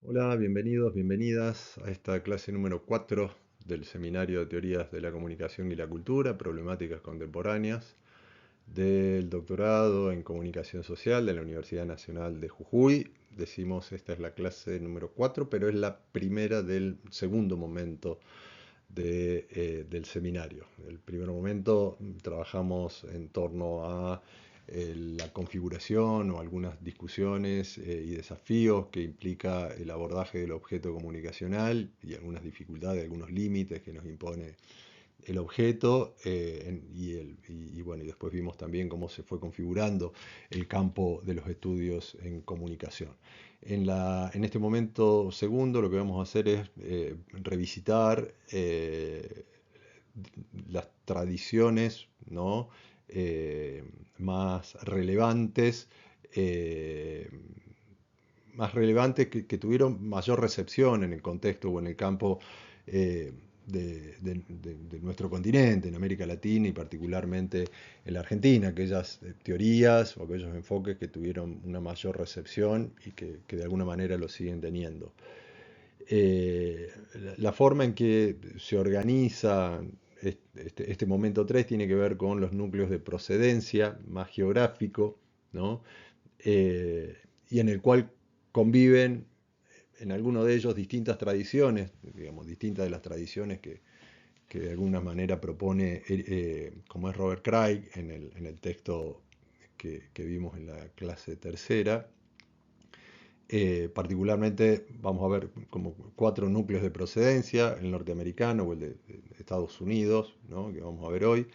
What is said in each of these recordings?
Hola, bienvenidos, bienvenidas a esta clase número 4 del Seminario de Teorías de la Comunicación y la Cultura, Problemáticas Contemporáneas, del doctorado en Comunicación Social de la Universidad Nacional de Jujuy. Decimos, esta es la clase número 4, pero es la primera del segundo momento del seminario. El primer momento trabajamos en torno a la configuración o algunas discusiones y desafíos que implica el abordaje del objeto comunicacional y algunas dificultades, algunos límites que nos impone el objeto bueno, y después vimos también cómo se fue configurando el campo de los estudios en comunicación. En este momento segundo lo que vamos a hacer es revisitar las tradiciones, ¿no? eh, más relevantes, eh, que tuvieron mayor recepción en el contexto o en el campo eh, de nuestro continente, en América Latina y particularmente en la Argentina, aquellas teorías o aquellos enfoques que tuvieron una mayor recepción y que de alguna manera lo siguen teniendo. La forma en que se organiza este momento 3 tiene que ver con los núcleos de procedencia más geográfico, ¿no? Eh, y en el cual conviven en alguno de ellos distintas tradiciones, digamos, distintas de las tradiciones que de alguna manera propone, como es Robert Craig en el texto que vimos en la clase tercera. Particularmente vamos a ver como cuatro núcleos de procedencia: el norteamericano o el de Estados Unidos, ¿no? Que vamos a ver hoy,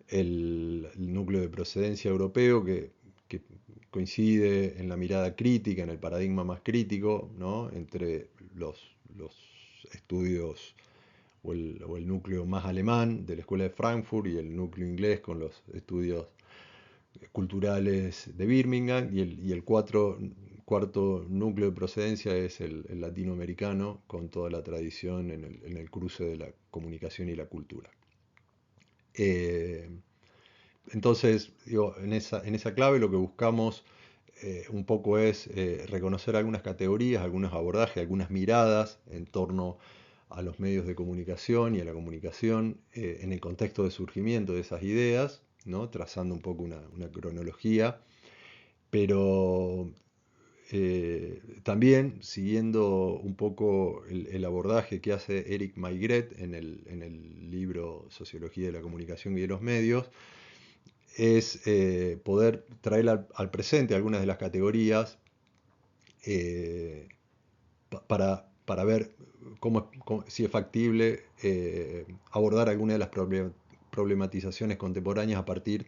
el núcleo de procedencia europeo que coincide en la mirada crítica, en el paradigma más crítico, ¿no? Entre los estudios o el núcleo más alemán de la Escuela de Frankfurt y el núcleo inglés con los estudios culturales de Birmingham, y el cuarto núcleo de procedencia es el latinoamericano, con toda la tradición en el cruce de la comunicación y la cultura. Eh, entonces, digo, en esa clave lo que buscamos un poco es reconocer algunas categorías, algunos abordajes, algunas miradas en torno a los medios de comunicación y a la comunicación en el contexto de surgimiento de esas ideas, ¿no? Trazando un poco una cronología, pero también siguiendo un poco el abordaje que hace Eric Maigret en el libro Sociología de la Comunicación y de los Medios, es poder traer al presente algunas de las categorías eh, para ver si es factible abordar alguna de las problematizaciones contemporáneas a partir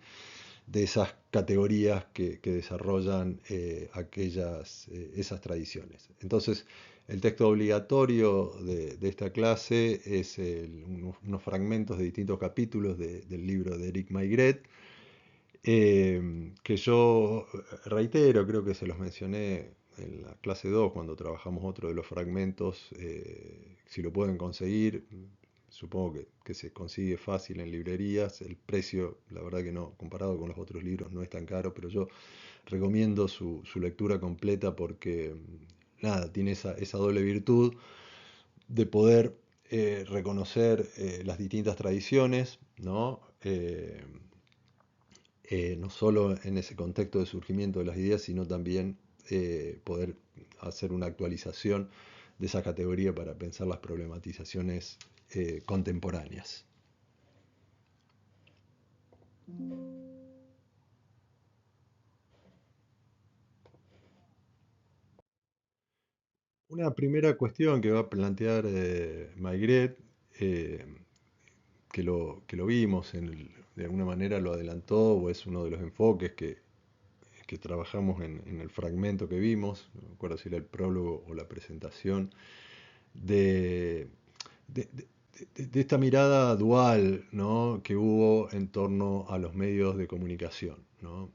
de esas categorías que desarrollan esas tradiciones. Entonces, el texto obligatorio de esta clase es unos fragmentos de distintos capítulos del libro de Eric Maigret, que yo reitero, creo que se los mencioné en la clase 2 cuando trabajamos otro de los fragmentos. Si lo pueden conseguir, supongo que se consigue fácil en librerías. El precio, la verdad que no, comparado con los otros libros, no es tan caro, pero yo recomiendo su lectura completa porque, nada, tiene esa doble virtud de poder reconocer las distintas tradiciones, ¿no? No solo en ese contexto de surgimiento de las ideas, sino también poder hacer una actualización de esa categoría para pensar las problematizaciones contemporáneas. Una primera cuestión que va a plantear Maigret, eh, que lo vimos, de alguna manera lo adelantó, o es uno de los enfoques que trabajamos en el fragmento que vimos, no me acuerdo si era el prólogo o la presentación, de, de- de- de esta mirada dual, ¿no? Que hubo en torno a los medios de comunicación, ¿no?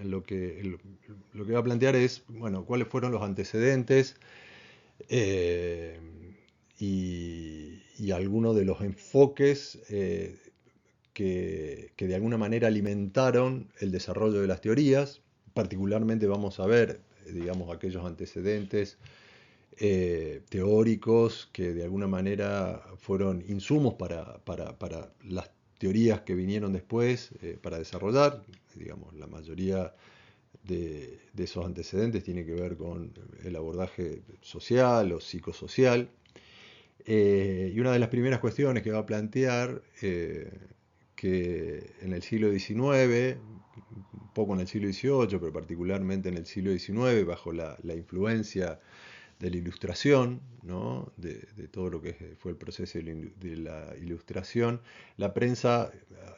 Lo que va a plantear es, bueno, cuáles fueron los antecedentes eh, y algunos de los enfoques que de alguna manera alimentaron el desarrollo de las teorías. Particularmente vamos a ver, digamos, aquellos antecedentes teóricos que de alguna manera fueron insumos para las teorías que vinieron después para desarrollar. Digamos, la mayoría de esos antecedentes tiene que ver con el abordaje social o psicosocial. Y una de las primeras cuestiones que va a plantear, que en el siglo XIX, un poco en el siglo XVIII, pero particularmente en el siglo XIX, bajo la influencia de la Ilustración, ¿no? de todo lo que fue el proceso de la Ilustración, la prensa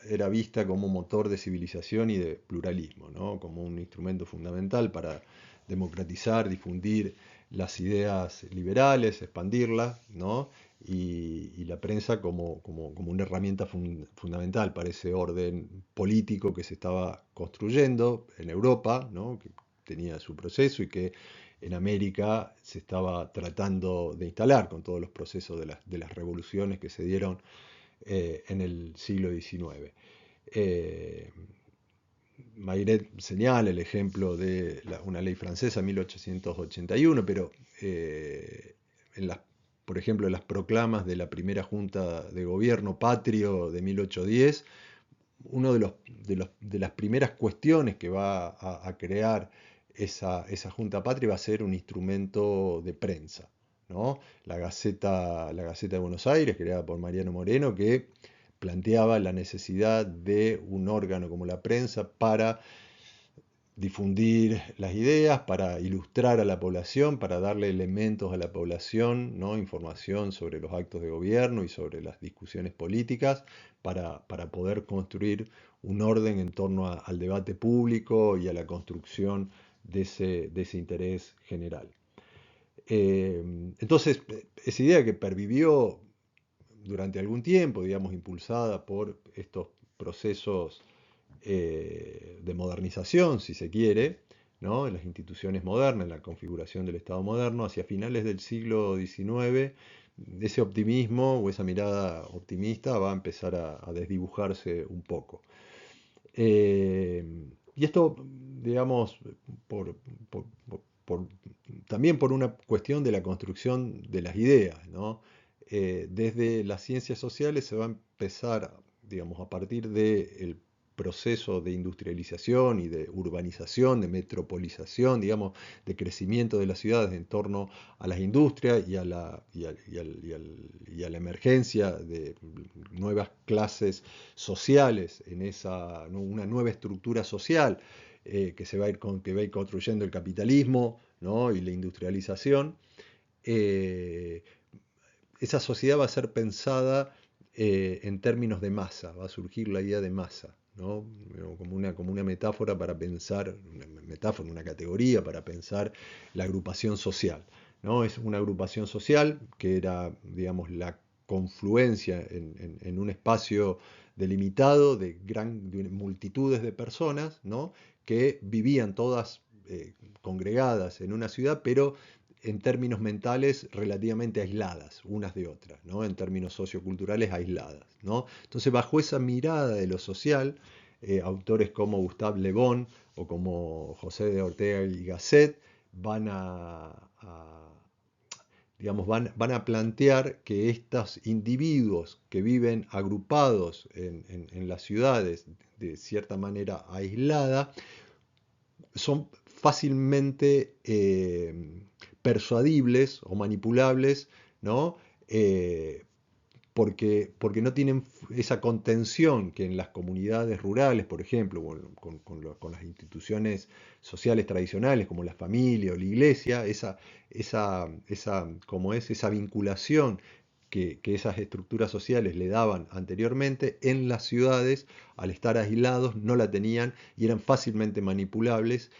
era vista como motor de civilización y de pluralismo, ¿no? Como un instrumento fundamental para democratizar, difundir las ideas liberales, expandirlas, ¿no? Y la prensa como una herramienta fundamental para ese orden político que se estaba construyendo en Europa, ¿no? Que tenía su proceso y que en América se estaba tratando de instalar con todos los procesos de las revoluciones que se dieron en el siglo XIX. Eh, Mayret señala el ejemplo de una ley francesa 1881, pero en las, por ejemplo, en las proclamas de la primera Junta de Gobierno Patrio de 1810, una de las primeras cuestiones que va a crear esa Junta Patria va a ser un instrumento de prensa, ¿no? La Gaceta de Buenos Aires, creada por Mariano Moreno, que planteaba la necesidad de un órgano como la prensa para difundir las ideas, para ilustrar a la población, para darle elementos a la población, ¿no? Información sobre los actos de gobierno y sobre las discusiones políticas, para poder construir un orden en torno al debate público y a la construcción de ese interés general. Eh, entonces, esa idea que pervivió durante algún tiempo, digamos, impulsada por estos procesos de modernización, si se quiere, ¿no? En las instituciones modernas, en la configuración del Estado moderno, hacia finales del siglo XIX, ese optimismo o esa mirada optimista va a empezar a desdibujarse un poco. Eh, y esto, digamos, por, por- por- también por una cuestión de la construcción de las ideas, ¿no? Desde las ciencias sociales se va a empezar, digamos, a partir del proceso de industrialización y de urbanización, de metropolización, digamos, de crecimiento de las ciudades en torno a las industrias y a la emergencia de nuevas clases sociales, en esa, ¿no? Una nueva estructura social que va a ir construyendo el capitalismo, ¿no? Y la industrialización. eh, Esa sociedad va a ser pensada en términos de masa, va a surgir la idea de masa, ¿no? Como una metáfora para pensar, una metáfora, una categoría para pensar la agrupación social, ¿no? Es una agrupación social que era, digamos, la confluencia en un espacio delimitado de multitudes de personas, ¿no? Que vivían todas congregadas en una ciudad, pero en términos mentales relativamente aisladas unas de otras, ¿no? En términos socioculturales aisladas, ¿no? Entonces, bajo esa mirada de lo social, autores como Gustave Le Bon o como José de Ortega y Gasset van digamos, van a plantear que estos individuos que viven agrupados en las ciudades de cierta manera aislada, son fácilmente persuadibles o manipulables, ¿no? Eh, porque no tienen esa contención que en las comunidades rurales, por ejemplo, con las instituciones sociales tradicionales como la familia o la iglesia, esa vinculación que esas estructuras sociales le daban anteriormente, en las ciudades, al estar aislados, no la tenían y eran fácilmente manipulables.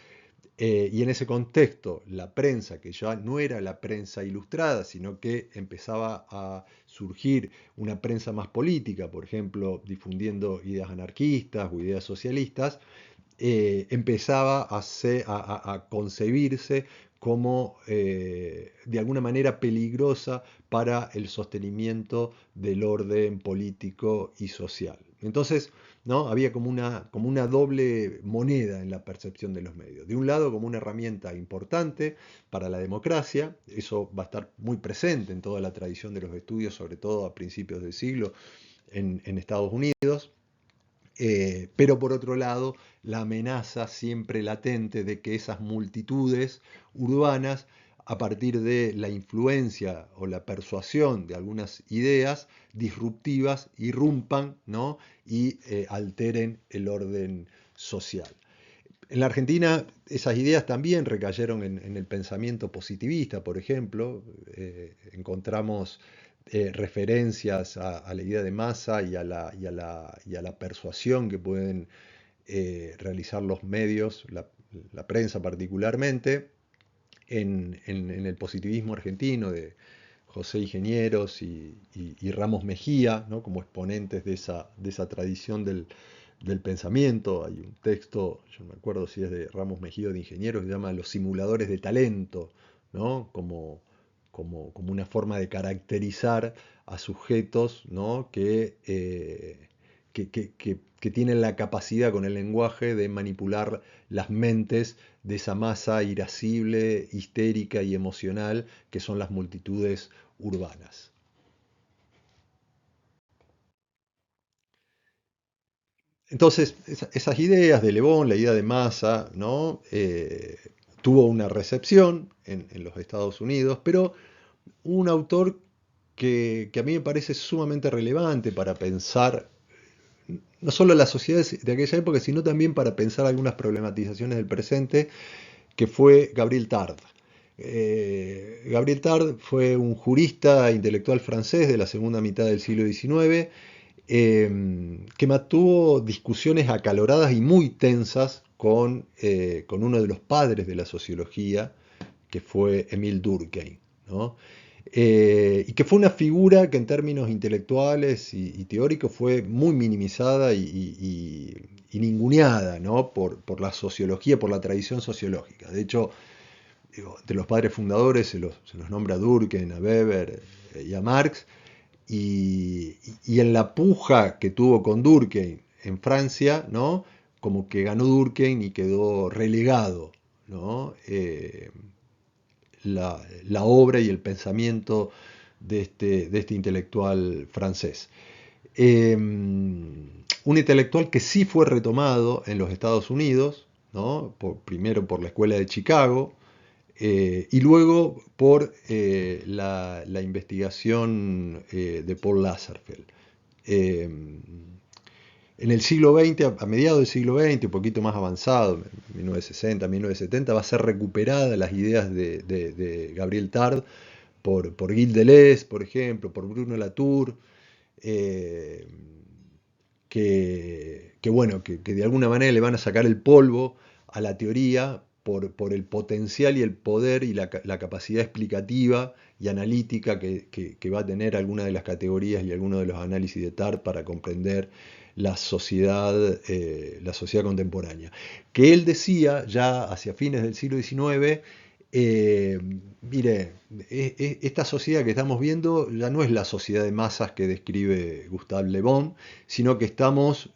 Y en ese contexto, la prensa, que ya no era la prensa ilustrada, sino que empezaba a surgir una prensa más política, por ejemplo, difundiendo ideas anarquistas o ideas socialistas, empezaba a concebirse como de alguna manera peligrosa para el sostenimiento del orden político y social. Entonces, ¿no? Había como una doble moneda en la percepción de los medios. De un lado, como una herramienta importante para la democracia, eso va a estar muy presente en toda la tradición de los estudios, sobre todo a principios del siglo en Estados Unidos. Pero por otro lado, la amenaza siempre latente de que esas multitudes urbanas, a partir de la influencia o la persuasión de algunas ideas disruptivas, irrumpan, ¿no? y alteren el orden social. En la Argentina esas ideas también recayeron en el pensamiento positivista, por ejemplo. Encontramos referencias a la idea de masa y a la persuasión que pueden realizar los medios, la prensa particularmente, en el positivismo argentino de José Ingenieros y Ramos Mejía, ¿no? como exponentes de esa tradición del pensamiento. Hay un texto, yo no me acuerdo si es de Ramos Mejía o de Ingenieros, que se llama Los simuladores de talento, ¿no? Como una forma de caracterizar a sujetos, ¿no? que tienen la capacidad con el lenguaje de manipular las mentes de esa masa irascible, histérica y emocional que son las multitudes urbanas. Entonces, esas ideas de Le Bon, la idea de masa, ¿no? Tuvo una recepción en los Estados Unidos, pero un autor que a mí me parece sumamente relevante para pensar no solo las sociedades de aquella época, sino también para pensar algunas problematizaciones del presente, que fue Gabriel Tard. Gabriel Tard fue un jurista intelectual francés de la segunda mitad del siglo XIX, que mantuvo discusiones acaloradas y muy tensas con uno de los padres de la sociología, que fue Émile Durkheim, ¿no? Y que fue una figura que en términos intelectuales y teóricos fue muy minimizada y ninguneada, ¿no? por la sociología, por la tradición sociológica. De hecho, digo, entre los padres fundadores se los nombra a Durkheim, a Weber y a Marx, y en la puja que tuvo con Durkheim en Francia, ¿no? como que ganó Durkheim y quedó relegado, ¿no? la obra y el pensamiento de este intelectual francés. Un intelectual que sí fue retomado en los Estados Unidos, ¿no? Primero por la Escuela de Chicago, y luego por la investigación de Paul Lazarsfeld. Eh, en el siglo XX, a mediados del siglo XX, un poquito más avanzado, 1960, 1970, va a ser recuperada las ideas de Gabriel Tard por Gilles Deleuze, por ejemplo, por Bruno Latour, eh, bueno, que de alguna manera le van a sacar el polvo a la teoría por el potencial y el poder y la capacidad explicativa y analítica que va a tener alguna de las categorías y algunos de los análisis de Tard para comprender la sociedad contemporánea. Que él decía ya hacia fines del siglo XIX, mire, esta sociedad que estamos viendo ya no es la sociedad de masas que describe Gustave Le Bon, sino que estamos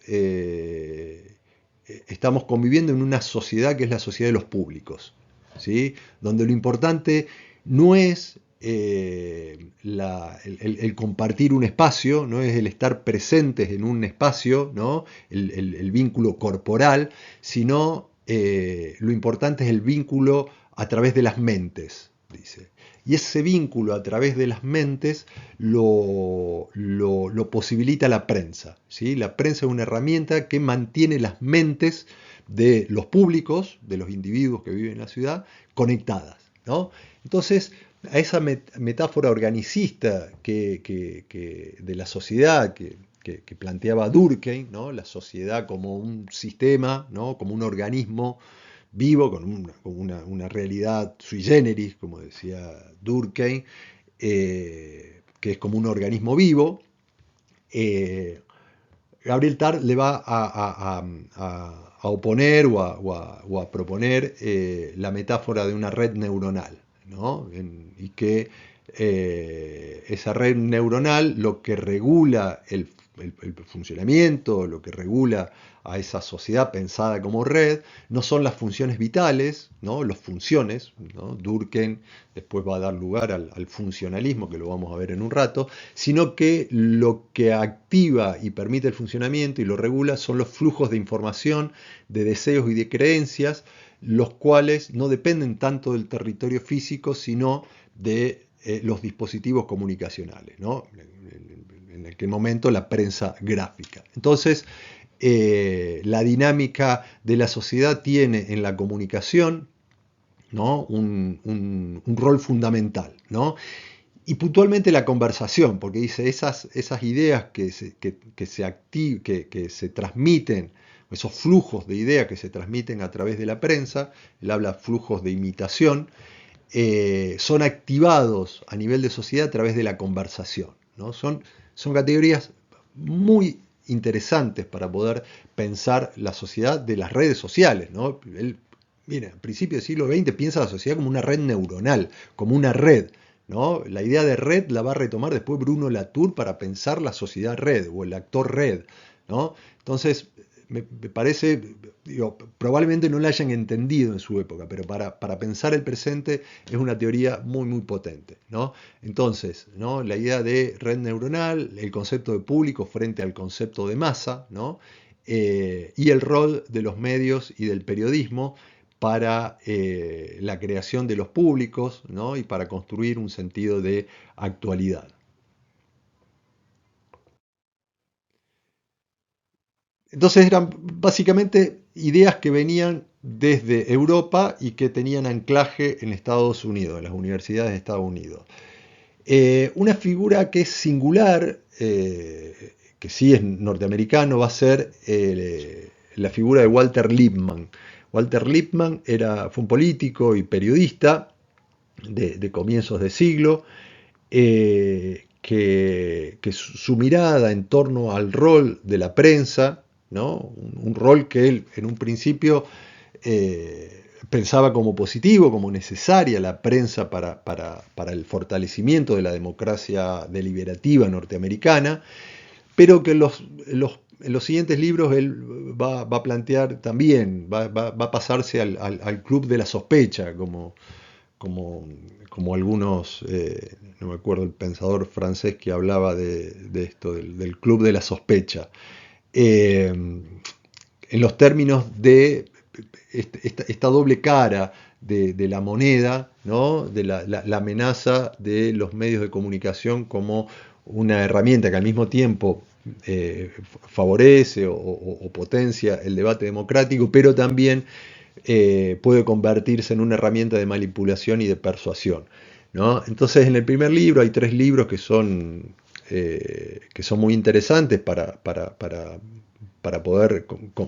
conviviendo en una sociedad que es la sociedad de los públicos, ¿sí? Donde lo importante no es el compartir un espacio, no es el estar presentes en un espacio, ¿no? el vínculo corporal, sino lo importante es el vínculo a través de las mentes, dice. Y ese vínculo a través de las mentes lo posibilita la prensa, ¿sí? La prensa es una herramienta que mantiene las mentes de los públicos, de los individuos que viven en la ciudad, conectadas, ¿no? Entonces, a esa metáfora organicista de la sociedad que planteaba Durkheim, ¿no? La sociedad como un sistema, ¿no? como un organismo vivo, con una realidad sui generis, como decía Durkheim, que es como un organismo vivo. Gabriel Tard le va a oponer o a proponer la metáfora de una red neuronal, ¿no? Y que esa red neuronal lo que regula el funcionamiento, lo que regula a esa sociedad pensada como red, no son las funciones vitales, ¿no? Las funciones, ¿no? Durkheim después va a dar lugar al funcionalismo, que lo vamos a ver en un rato, sino que lo que activa y permite el funcionamiento y lo regula son los flujos de información, de deseos y de creencias, los cuales no dependen tanto del territorio físico, sino de los dispositivos comunicacionales, ¿no? En aquel momento la prensa gráfica. Entonces, la dinámica de la sociedad tiene en la comunicación, ¿no? un rol fundamental, ¿no? Y puntualmente la conversación, porque dice esas ideas que se transmiten, esos flujos de ideas que se transmiten a través de la prensa, él habla flujos de imitación, son activados a nivel de sociedad a través de la conversación, ¿no? Son categorías muy interesantes para poder pensar la sociedad de las redes sociales, ¿no? Él, mira, a principios del siglo XX piensa la sociedad como una red neuronal, como una red, ¿no? La idea de red la va a retomar después Bruno Latour para pensar la sociedad red o el actor red, ¿no? Entonces, me parece, digo, probablemente no la hayan entendido en su época, pero para pensar el presente es una teoría muy, muy potente, ¿no? Entonces, ¿no? La idea de red neuronal, el concepto de público frente al concepto de masa, ¿no? Y el rol de los medios y del periodismo para la creación de los públicos, ¿no? Y para construir un sentido de actualidad. Entonces eran básicamente ideas que venían desde Europa y que tenían anclaje en Estados Unidos, en las universidades de Estados Unidos. Una figura que es singular, que sí es norteamericano, va a ser la figura de Walter Lippmann. Walter Lippmann fue un político y periodista de comienzos de siglo, que su mirada en torno al rol de la prensa, ¿no? Un rol que él en un principio pensaba como positivo, como necesaria la prensa para el fortalecimiento de la democracia deliberativa norteamericana, pero que en los siguientes libros él va a plantear también, va a pasarse al club de la sospecha, como, como algunos, no me acuerdo el pensador francés que hablaba de esto, del club de la sospecha, en los términos de esta doble cara de la moneda, ¿no? De la amenaza de los medios de comunicación como una herramienta que al mismo tiempo favorece o potencia el debate democrático, pero también puede convertirse en una herramienta de manipulación y de persuasión, ¿no? Entonces, en el primer libro hay tres libros que son muy interesantes para poder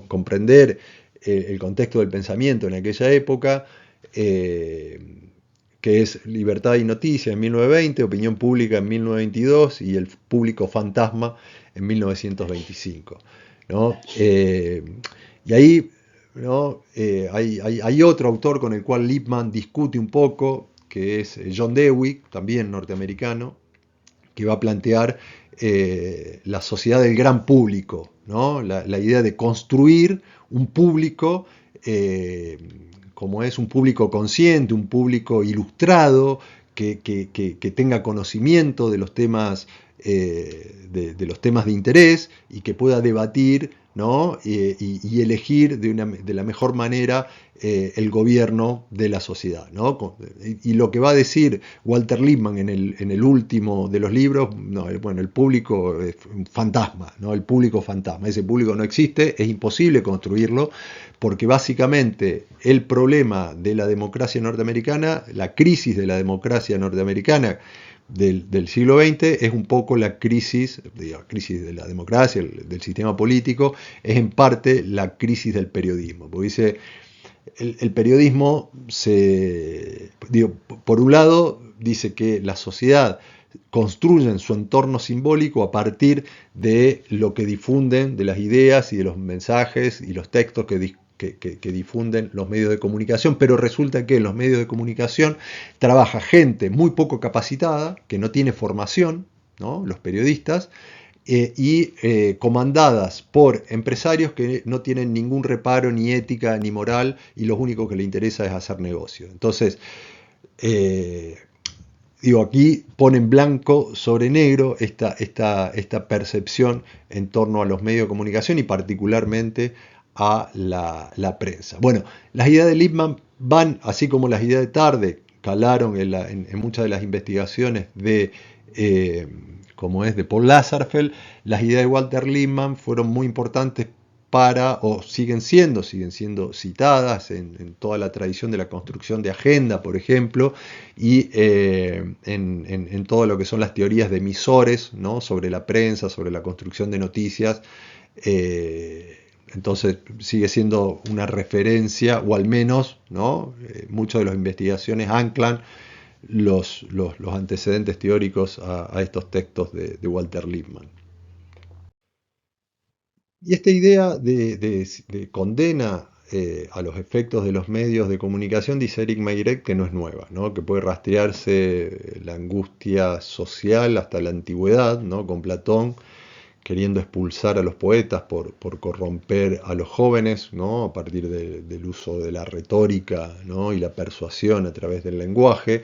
comprender el contexto del pensamiento en aquella época, que es Libertad y Noticia en 1920, Opinión Pública en 1922 y El Público Fantasma en 1925, ¿no? Y ahí, ¿no? Hay otro autor con el cual Lippmann discute un poco, que es John Dewey, también norteamericano, que va a plantear la sociedad del gran público, ¿no? La idea de construir un público, como es un público consciente, un público ilustrado, que tenga conocimiento de los temas, de los temas de interés y que pueda debatir, ¿no? Y elegir de la mejor manera el gobierno de la sociedad, ¿no? Y lo que va a decir Walter Lippmann en el último de los libros, no, bueno, el público es un fantasma, ¿no? El público fantasma, ese público no existe, es imposible construirlo, porque básicamente el problema de la democracia norteamericana, la crisis de la democracia norteamericana, del siglo XX es un poco la crisis de la democracia, del sistema político, es en parte la crisis del periodismo. Porque dice, el periodismo por un lado, dice que la sociedad construye en su entorno simbólico a partir de lo que difunden, de las ideas y de los mensajes y los textos que difunden los medios de comunicación, pero resulta que en los medios de comunicación trabaja gente muy poco capacitada, que no tiene formación, ¿no? Los periodistas, comandadas por empresarios que no tienen ningún reparo, ni ética, ni moral, y lo único que les interesa es hacer negocio. Entonces, eh, digo, aquí ponen blanco sobre negro esta percepción en torno a los medios de comunicación y particularmente a la prensa. Bueno, las ideas de Lippmann van, así como las ideas de Tarde, calaron en muchas de las investigaciones eh, como es de Paul Lazarsfeld. Las ideas de Walter Lippmann fueron muy importantes para, o siguen siendo citadas en toda la tradición de la construcción de agenda, por ejemplo, y en todo lo que son las teorías de emisores, ¿no? Sobre la prensa, sobre la construcción de noticias. Entonces sigue siendo una referencia, o al menos, ¿no? Muchas de las investigaciones anclan los antecedentes teóricos a estos textos de Walter Lippmann. Y esta idea de condena a los efectos de los medios de comunicación, dice Eric Mayret, que no es nueva, ¿no? Que puede rastrearse la angustia social hasta la antigüedad, ¿no? Con Platón queriendo expulsar a los poetas por corromper a los jóvenes, ¿no? A partir del uso de la retórica, ¿no? Y la persuasión a través del lenguaje.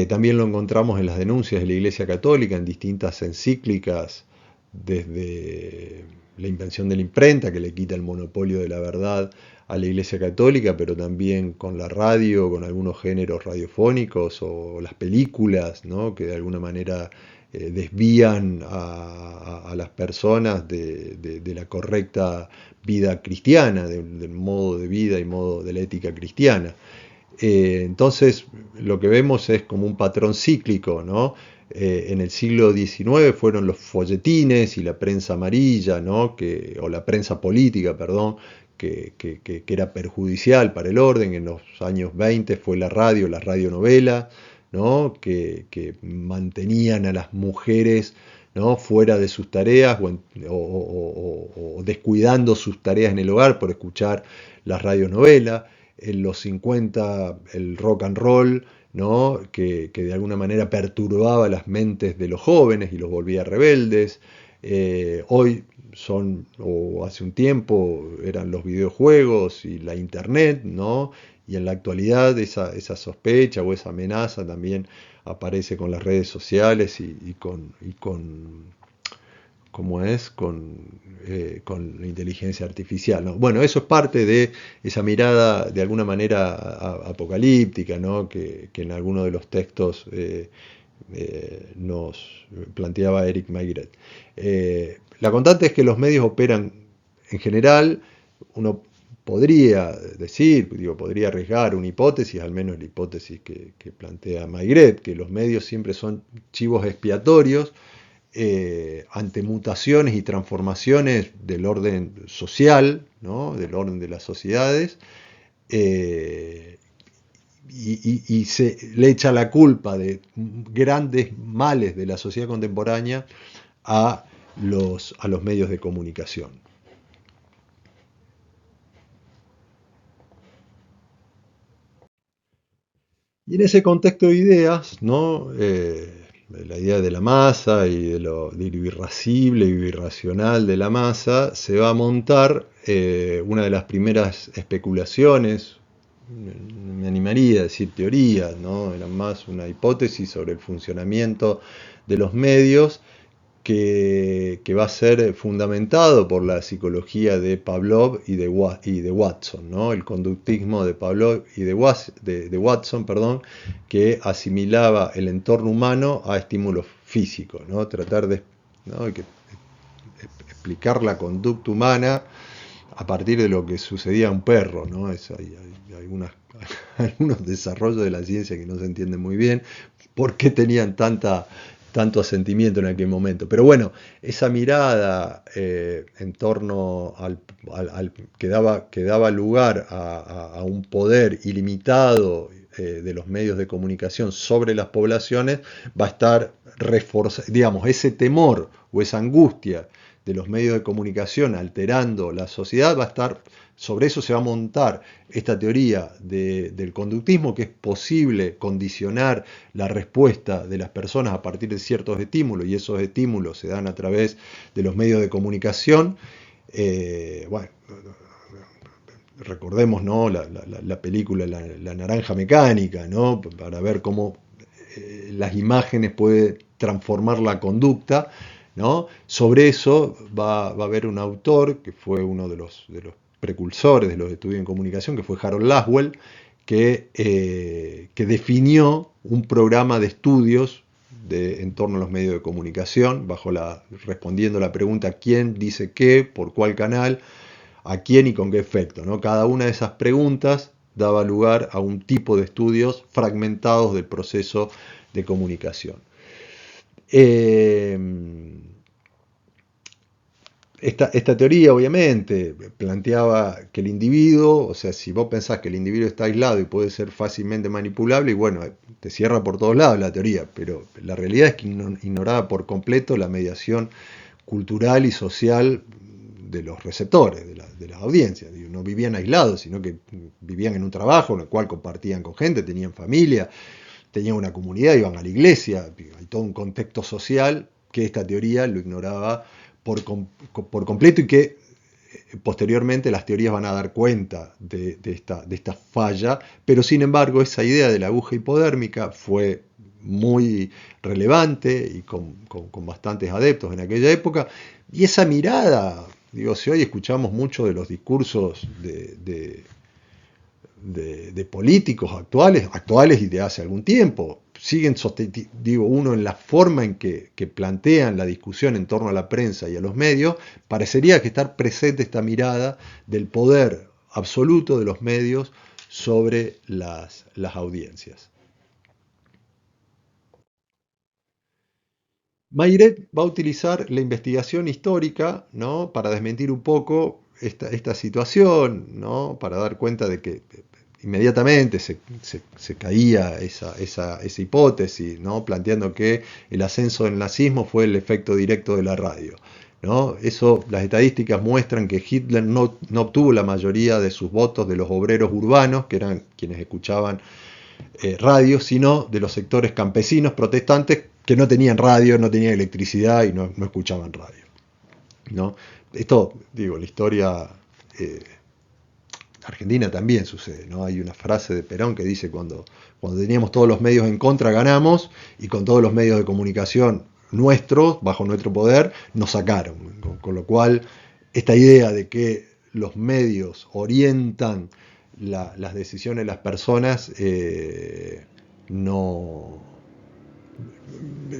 También lo encontramos en las denuncias de la Iglesia Católica, en distintas encíclicas, desde la invención de la imprenta, que le quita el monopolio de la verdad a la Iglesia Católica, pero también con la radio, con algunos géneros radiofónicos o las películas, ¿no? Que de alguna manera desvían a las personas de la correcta vida cristiana, del modo de vida y modo de la ética cristiana. Entonces lo que vemos es como un patrón cíclico, ¿no? En el siglo XIX fueron los folletines y la prensa amarilla, ¿no? O la prensa política, perdón, que era perjudicial para el orden. En los años 20 fue la radionovela, ¿no? Que mantenían a las mujeres, ¿no? Fuera de sus tareas o descuidando sus tareas en el hogar por escuchar las radionovelas. En los 50 el rock and roll, ¿no? Que de alguna manera perturbaba las mentes de los jóvenes y los volvía rebeldes. Hoy son, o hace un tiempo, eran los videojuegos y la internet, ¿no? Y en la actualidad esa sospecha o esa amenaza también aparece con las redes sociales y con como es con la inteligencia artificial, ¿no? Bueno, eso es parte de esa mirada de alguna manera apocalíptica, ¿no? Que en algunos de los textos nos planteaba Eric Mayret. La constante es que los medios operan en general, uno podría decir, digo, podría arriesgar una hipótesis, al menos la hipótesis que plantea Mayret, que los medios siempre son chivos expiatorios ante mutaciones y transformaciones del orden social, ¿no? Del orden de las sociedades, eh, y se le echa la culpa de grandes males de la sociedad contemporánea a los medios de comunicación. Y en ese contexto de ideas, ¿no? La idea de la masa y de lo irascible y irracional de la masa, se va a montar una de las primeras especulaciones, me animaría a decir teorías, ¿no? Eran más una hipótesis sobre el funcionamiento de los medios que va a ser fundamentado por la psicología de Pavlov y de Watson, ¿no? El conductismo de Pavlov y de Watson, perdón, que asimilaba el entorno humano a estímulos físicos, ¿no? Tratar de, ¿no? Explicar la conducta humana a partir de lo que sucedía a un perro, ¿no? Hay algunos desarrollos de la ciencia que no se entienden muy bien, por qué tenían tanto asentimiento en aquel momento. Pero bueno, esa mirada en torno que daba lugar a un poder ilimitado de los medios de comunicación sobre las poblaciones, va a estar reforzado, digamos, ese temor o esa angustia de los medios de comunicación alterando la sociedad, va a estar, sobre eso se va a montar esta teoría del conductismo, que es posible condicionar la respuesta de las personas a partir de ciertos estímulos, y esos estímulos se dan a través de los medios de comunicación. Bueno, recordemos, ¿no? La película la Naranja Mecánica, ¿no? Para ver cómo las imágenes pueden transformar la conducta, ¿no? Sobre eso va a haber un autor que fue uno de los precursores de los estudios en comunicación, que fue Harold Laswell, que definió un programa de estudios en torno a los medios de comunicación, respondiendo la pregunta quién dice qué, por cuál canal, a quién y con qué efecto, ¿no? Cada una de esas preguntas daba lugar a un tipo de estudios fragmentados del proceso de comunicación. Eh, esta teoría, obviamente, planteaba que el individuo, o sea, si vos pensás que el individuo está aislado y puede ser fácilmente manipulable, y bueno, te cierra por todos lados la teoría, pero la realidad es que ignoraba por completo la mediación cultural y social de los receptores, de las audiencias. No vivían aislados, sino que vivían en un trabajo en el cual compartían con gente, tenían familia, tenían una comunidad, iban a la iglesia, hay todo un contexto social que esta teoría lo ignoraba por completo, y que posteriormente las teorías van a dar cuenta de esta falla, pero sin embargo esa idea de la aguja hipodérmica fue muy relevante y con bastantes adeptos en aquella época, y esa mirada, digo, si hoy escuchamos mucho de los discursos de políticos actuales y de hace algún tiempo, siguen, digo, uno en la forma en que plantean la discusión en torno a la prensa y a los medios, parecería que estar presente esta mirada del poder absoluto de los medios sobre las audiencias. Mayret va a utilizar la investigación histórica, ¿no? Para desmentir un poco esta situación, ¿no? Para dar cuenta de que inmediatamente se caía esa hipótesis, ¿no? Planteando que el ascenso del nazismo fue el efecto directo de la radio, ¿no? Las estadísticas muestran que Hitler no obtuvo la mayoría de sus votos de los obreros urbanos, que eran quienes escuchaban radio, sino de los sectores campesinos protestantes que no tenían radio, no tenían electricidad y no escuchaban radio, ¿no? Esto, digo, la historia argentina también sucede, ¿no? Hay una frase de Perón que dice: cuando teníamos todos los medios en contra ganamos, y con todos los medios de comunicación nuestros, bajo nuestro poder, nos sacaron. Con lo cual, esta idea de que los medios orientan las decisiones de las personas, no,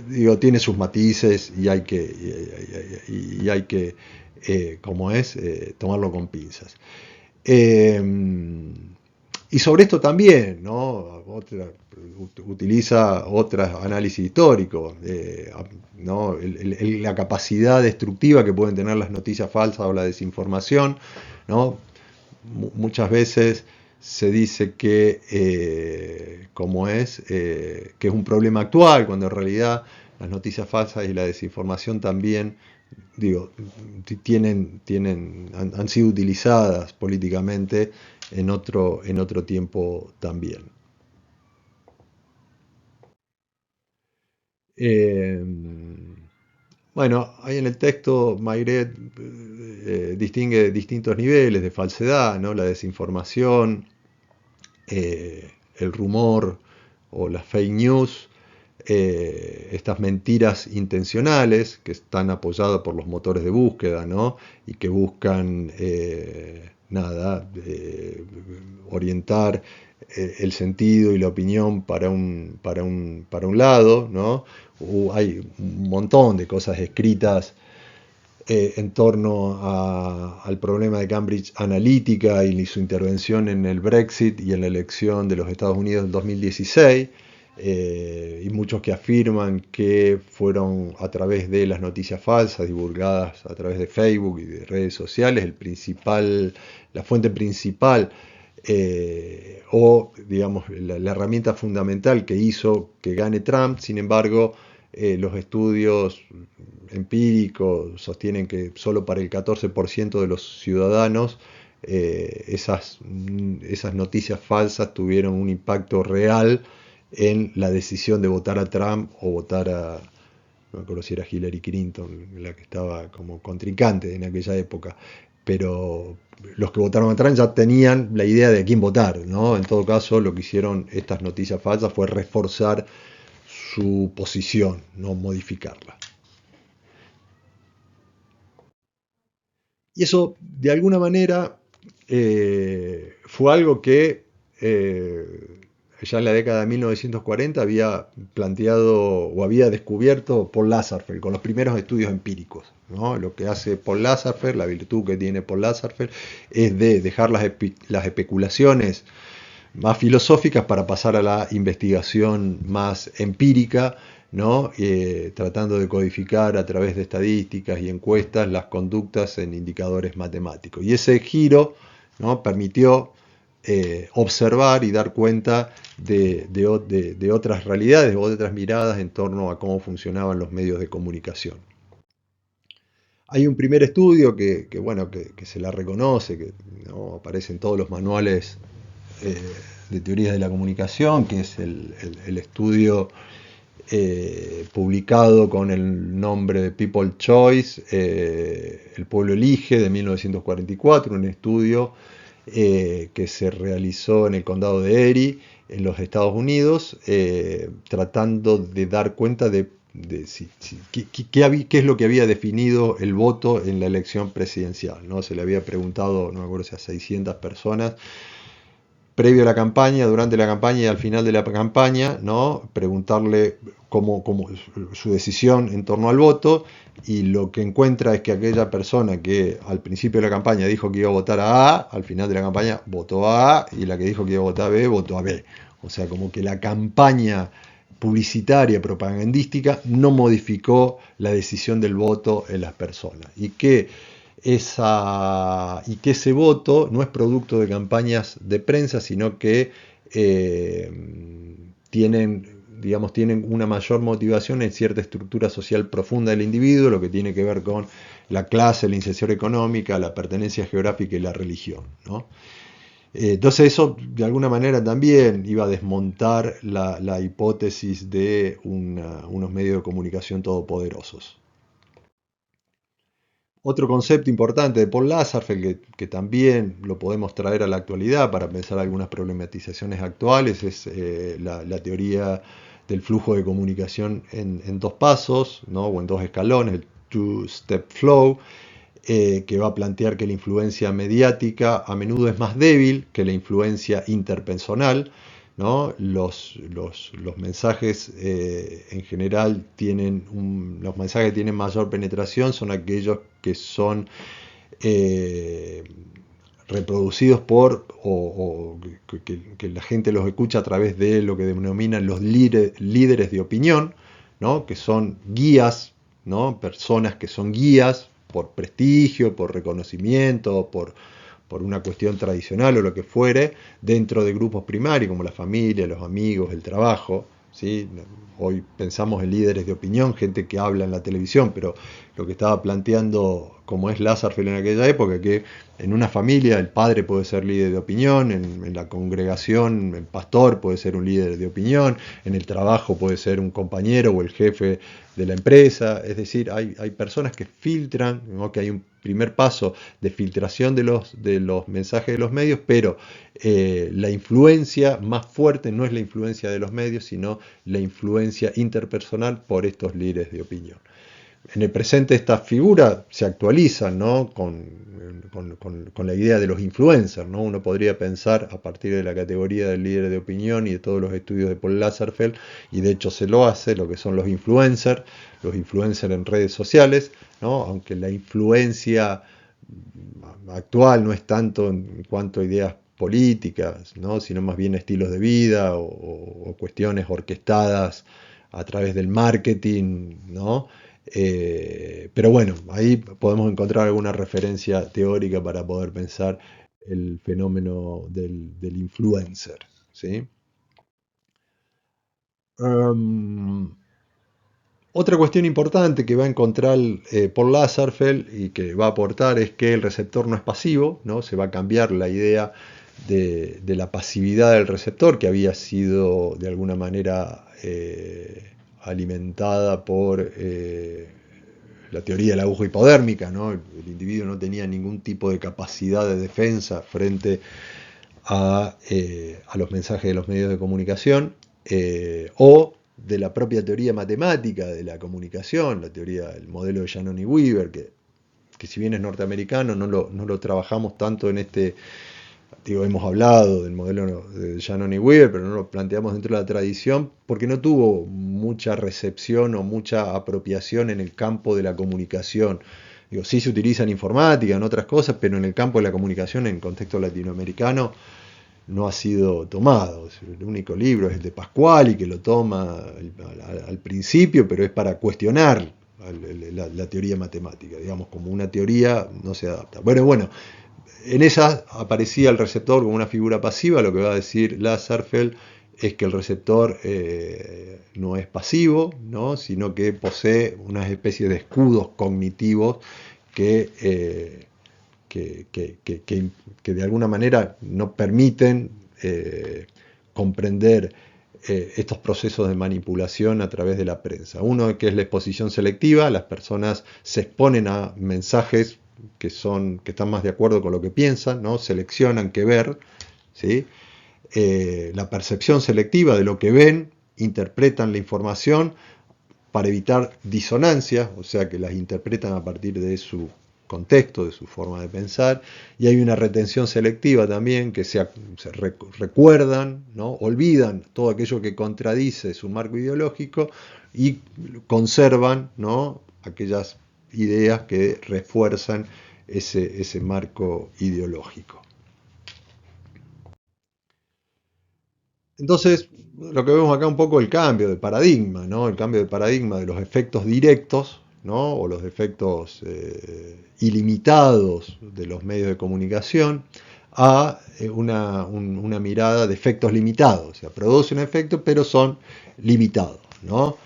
digo, tiene sus matices, y hay que como es, tomarlo con pinzas. Y sobre esto también, ¿no? Utiliza otros análisis históricos, ¿no? La capacidad destructiva que pueden tener las noticias falsas o la desinformación, ¿no? Muchas veces se dice que, que es un problema actual, cuando en realidad las noticias falsas y la desinformación también, digo, han sido utilizadas políticamente en otro tiempo también. Bueno, ahí en el texto Mayret distingue distintos niveles de falsedad, ¿no? La desinformación, el rumor o las fake news, estas mentiras intencionales que están apoyadas por los motores de búsqueda, ¿no? Y que buscan orientar el sentido y la opinión para un lado, ¿no? Hay un montón de cosas escritas en torno al problema de Cambridge Analytica y su intervención en el Brexit y en la elección de los Estados Unidos del 2016, y muchos que afirman que fueron a través de las noticias falsas divulgadas a través de Facebook y de redes sociales la fuente principal, o digamos la herramienta fundamental que hizo que gane Trump. Sin embargo, los estudios empíricos sostienen que solo para el 14% de los ciudadanos esas noticias falsas tuvieron un impacto real en la decisión de votar a Trump o votar a, no me acuerdo si era Hillary Clinton, la que estaba como contrincante en aquella época, pero los que votaron a Trump ya tenían la idea de a quién votar, ¿no? En todo caso, lo que hicieron estas noticias falsas fue reforzar su posición, no modificarla. Y eso, de alguna manera, fue algo que ya en la década de 1940 había planteado o había descubierto Paul Lazarsfeld con los primeros estudios empíricos, ¿no? Lo que hace Paul Lazarsfeld, la virtud que tiene Paul Lazarsfeld, es de dejar las especulaciones más filosóficas para pasar a la investigación más empírica, ¿no? Tratando de codificar a través de estadísticas y encuestas las conductas en indicadores matemáticos. Y ese giro, ¿no?, permitió observar y dar cuenta de otras realidades, de otras miradas en torno a cómo funcionaban los medios de comunicación. Hay un primer estudio bueno, que se la reconoce, que, ¿no?, aparece en todos los manuales eh, de teorías de la comunicación, que es el estudio publicado con el nombre de People Choice, El pueblo elige, de 1944, un estudio que se realizó en el condado de Erie, en los Estados Unidos, tratando de dar cuenta de qué es lo que había definido el voto en la elección presidencial, ¿no? Se le había preguntado, no me acuerdo si a 600 personas, previo a la campaña, durante la campaña y al final de la campaña, ¿no?, preguntarle cómo su decisión en torno al voto, y lo que encuentra es que aquella persona que al principio de la campaña dijo que iba a votar a A, al final de la campaña votó a A, y la que dijo que iba a votar a B, votó a B. O sea, como que la campaña publicitaria, propagandística, no modificó la decisión del voto en las personas. Y que ese voto no es producto de campañas de prensa, sino que eh, tienen, digamos, tienen una mayor motivación en cierta estructura social profunda del individuo, lo que tiene que ver con la clase, la inserción económica, la pertenencia geográfica y la religión, ¿no? Entonces eso de alguna manera también iba a desmontar la hipótesis de unos medios de comunicación todopoderosos. Otro concepto importante de Paul Lazarsfeld, que también lo podemos traer a la actualidad para pensar algunas problematizaciones actuales, es la teoría del flujo de comunicación en dos pasos, ¿no?, o en dos escalones, el two-step flow, que va a plantear que la influencia mediática a menudo es más débil que la influencia interpersonal, ¿no? Los mensajes en general los mensajes que tienen mayor penetración son aquellos que son eh, reproducidos que la gente los escucha a través de lo que denominan los líderes de opinión, ¿no?, que son guías, ¿no?, personas que son guías por prestigio, por reconocimiento, por una cuestión tradicional o lo que fuere, dentro de grupos primarios como la familia, los amigos, el trabajo, ¿sí? Hoy pensamos en líderes de opinión, gente que habla en la televisión, pero lo que estaba planteando, como es Lazarsfeld en aquella época, que en una familia el padre puede ser líder de opinión, en la congregación el pastor puede ser un líder de opinión, en el trabajo puede ser un compañero o el jefe de la empresa. Es decir, hay personas que filtran, ¿no?, que hay un primer paso de filtración de los mensajes de los medios, pero la influencia más fuerte no es la influencia de los medios, sino la influencia interpersonal por estos líderes de opinión. En el presente estas figuras se actualizan, ¿no?, con la idea de los influencers, ¿no? Uno podría pensar a partir de la categoría del líder de opinión y de todos los estudios de Paul Lazarsfeld, y de hecho se lo hace, lo que son los influencers en redes sociales, ¿no? Aunque la influencia actual no es tanto en cuanto a ideas políticas, ¿no?, sino más bien estilos de vida o cuestiones orquestadas a través del marketing, ¿no? Pero bueno, ahí podemos encontrar alguna referencia teórica para poder pensar el fenómeno del influencer, ¿sí? Um, Otra cuestión importante que va a encontrar Paul Lazarsfeld y que va a aportar es que el receptor no es pasivo, ¿no? Se va a cambiar la idea de la pasividad del receptor, que había sido de alguna manera alimentada por la teoría de la aguja hipodérmica, ¿no? El individuo no tenía ningún tipo de capacidad de defensa frente a los mensajes de los medios de comunicación, o de la propia teoría matemática de la comunicación, la teoría del modelo de Shannon y Weaver, que si bien es norteamericano, no lo trabajamos tanto en este, digo, hemos hablado del modelo de Shannon y Weaver, pero no lo planteamos dentro de la tradición, porque no tuvo mucha recepción o mucha apropiación en el campo de la comunicación. Digo, sí se utiliza en informática, en otras cosas, pero en el campo de la comunicación, en contexto latinoamericano, no ha sido tomado. El único libro es el de Pascual y que lo toma al principio, pero es para cuestionar la teoría matemática. Digamos, como una teoría no se adapta. Bueno, en esa aparecía el receptor como una figura pasiva. Lo que va a decir Lazarsfeld es que el receptor no es pasivo, ¿no? Sino que posee una especie de escudos cognitivos que que de alguna manera no permiten comprender estos procesos de manipulación a través de la prensa. Uno que es la exposición selectiva, las personas se exponen a mensajes que están más de acuerdo con lo que piensan, ¿no? Seleccionan qué ver, ¿sí? La percepción selectiva de lo que ven, interpretan la información para evitar disonancias, o sea que las interpretan a partir de su contexto, de su forma de pensar, y hay una retención selectiva también, que recuerdan, ¿no? Olvidan todo aquello que contradice su marco ideológico y conservan, ¿no? Aquellas ideas que refuerzan ese marco ideológico. Entonces, lo que vemos acá un poco el cambio de paradigma, ¿no? El cambio de paradigma de los efectos directos, ¿no? O los efectos ilimitados de los medios de comunicación a una mirada de efectos limitados. O sea, produce un efecto, pero son limitados, ¿no?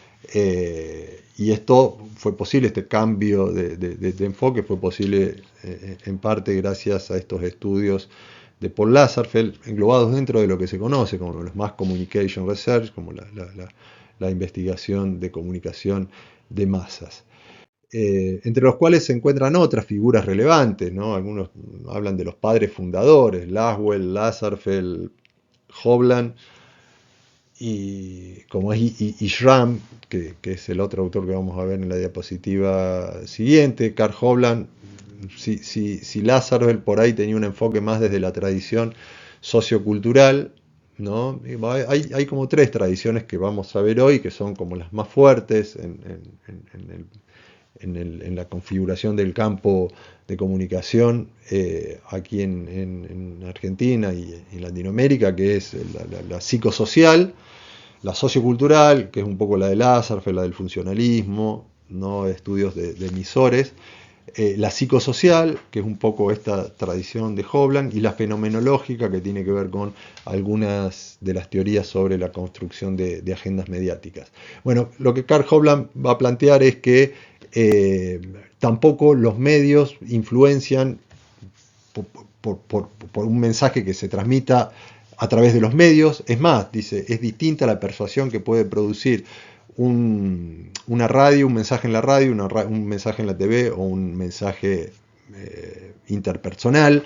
Y esto fue posible, este cambio de enfoque fue posible en parte gracias a estos estudios de Paul Lazarsfeld, englobados dentro de lo que se conoce como los Mass Communication Research, como la investigación de comunicación de masas. Entre los cuales se encuentran otras figuras relevantes, ¿no? Algunos hablan de los padres fundadores, Laswell, Lazarsfeld, Hovland, y como es Ishram, que es el otro autor que vamos a ver en la diapositiva siguiente. Carl Hovland, si Lazarsfeld por ahí tenía un enfoque más desde la tradición sociocultural, ¿no? Hay como tres tradiciones que vamos a ver hoy, que son como las más fuertes en la configuración del campo de comunicación aquí en Argentina y en Latinoamérica, que es la psicosocial, la sociocultural, que es un poco la de Lazarsfeld, la del funcionalismo, ¿no? Estudios de emisores, la psicosocial, que es un poco esta tradición de Hovland, y la fenomenológica, que tiene que ver con algunas de las teorías sobre la construcción de agendas mediáticas. Bueno, lo que Carl Hovland va a plantear es que tampoco los medios influencian por un mensaje que se transmita a través de los medios. Es más, dice, es distinta la persuasión que puede producir una radio, un mensaje en la radio, un mensaje en la TV o un mensaje interpersonal,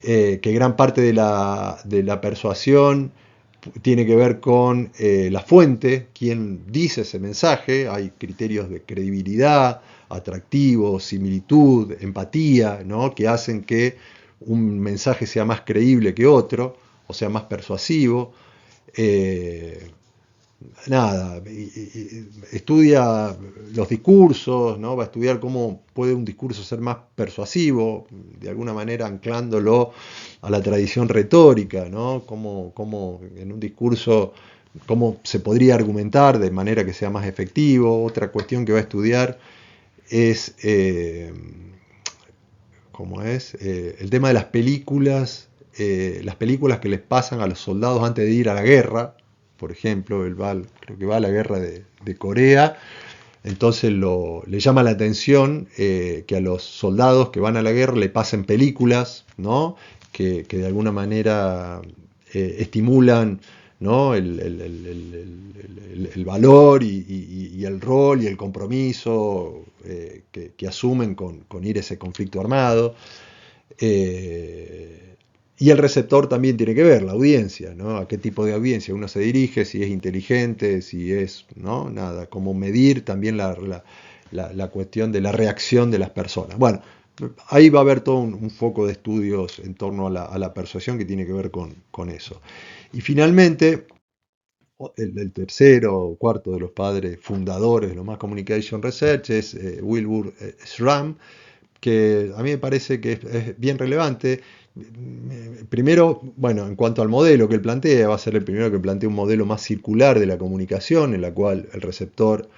que gran parte de la persuasión tiene que ver con la fuente, quién dice ese mensaje. Hay criterios de credibilidad, atractivo, similitud, empatía, ¿no? Que hacen que un mensaje sea más creíble que otro, o sea más persuasivo. Eh, Nada, estudia los discursos, ¿no? Va a estudiar cómo puede un discurso ser más persuasivo, de alguna manera anclándolo a la tradición retórica, ¿no? Cómo en un discurso, cómo se podría argumentar de manera que sea más efectivo. Otra cuestión que va a estudiar es, el tema de las películas que les pasan a los soldados antes de ir a la guerra. Por ejemplo, creo que va a la guerra de Corea, Entonces le llama la atención que a los soldados que van a la guerra le pasen películas, ¿no? Que de alguna manera estimulan, ¿no? El valor y el rol y el compromiso que asumen con ir a ese conflicto armado. Eh, y el receptor también tiene que ver, la audiencia, ¿no? A qué tipo de audiencia uno se dirige, si es inteligente, si es, ¿no? Nada, cómo medir también la cuestión de la reacción de las personas. Bueno, ahí va a haber todo un foco de estudios en torno a la persuasión que tiene que ver con eso. Y finalmente, el tercero o cuarto de los padres fundadores de lo Mass Communication Research es Wilbur Schramm, que a mí me parece que es bien relevante. Primero, bueno, en cuanto al modelo que él plantea, va a ser el primero que plantea un modelo más circular de la comunicación, en la cual el receptor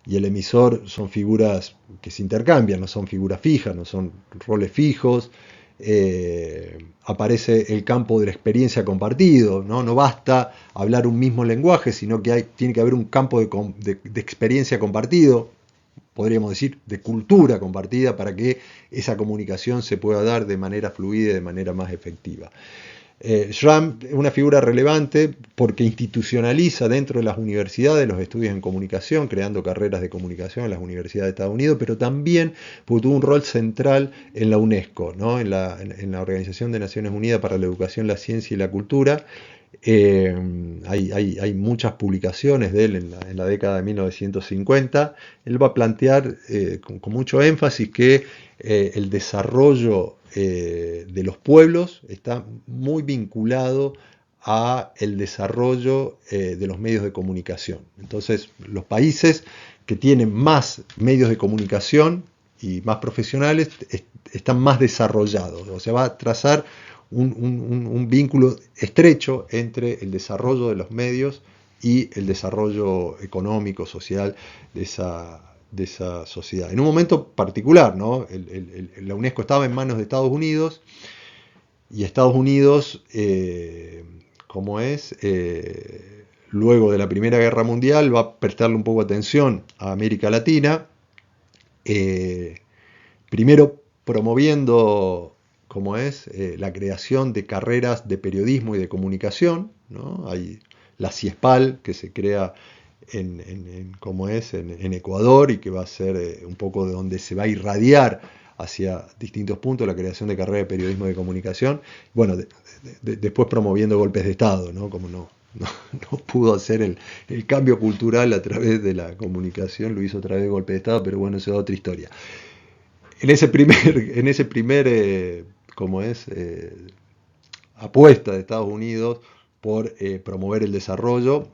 y el emisor son figuras que se intercambian, no son figuras fijas, no son roles fijos. Aparece el campo de la experiencia compartido, ¿no? No basta hablar un mismo lenguaje, sino que tiene que haber un campo de experiencia compartido, podríamos decir, de cultura compartida para que esa comunicación se pueda dar de manera fluida y de manera más efectiva. Schramm es una figura relevante porque institucionaliza dentro de las universidades los estudios en comunicación, creando carreras de comunicación en las universidades de Estados Unidos, pero también porque tuvo un rol central en la UNESCO, ¿no? en la Organización de Naciones Unidas para la Educación, la Ciencia y la Cultura. Hay muchas publicaciones de él en la década de 1950. Él va a plantear con mucho énfasis que el desarrollo de los pueblos está muy vinculado a el desarrollo de los medios de comunicación. Entonces, los países que tienen más medios de comunicación y más profesionales están más desarrollados. O sea, va a trazar un vínculo estrecho entre el desarrollo de los medios y el desarrollo económico, social de esa sociedad. En un momento particular, ¿no? La UNESCO estaba en manos de Estados Unidos y Estados Unidos, como es, luego de la Primera Guerra Mundial, va a prestarle un poco de atención a América Latina, primero promoviendo, como es, la creación de carreras de periodismo y de comunicación, ¿no? Hay la CIESPAL, que se crea como es, en Ecuador y que va a ser un poco de donde se va a irradiar hacia distintos puntos la creación de carreras de periodismo y de comunicación. Bueno, después promoviendo golpes de Estado, ¿no? Como no pudo hacer el cambio cultural a través de la comunicación, lo hizo a través de golpes de Estado, pero bueno, eso es otra historia. En ese primer como es, apuesta de Estados Unidos por promover el desarrollo,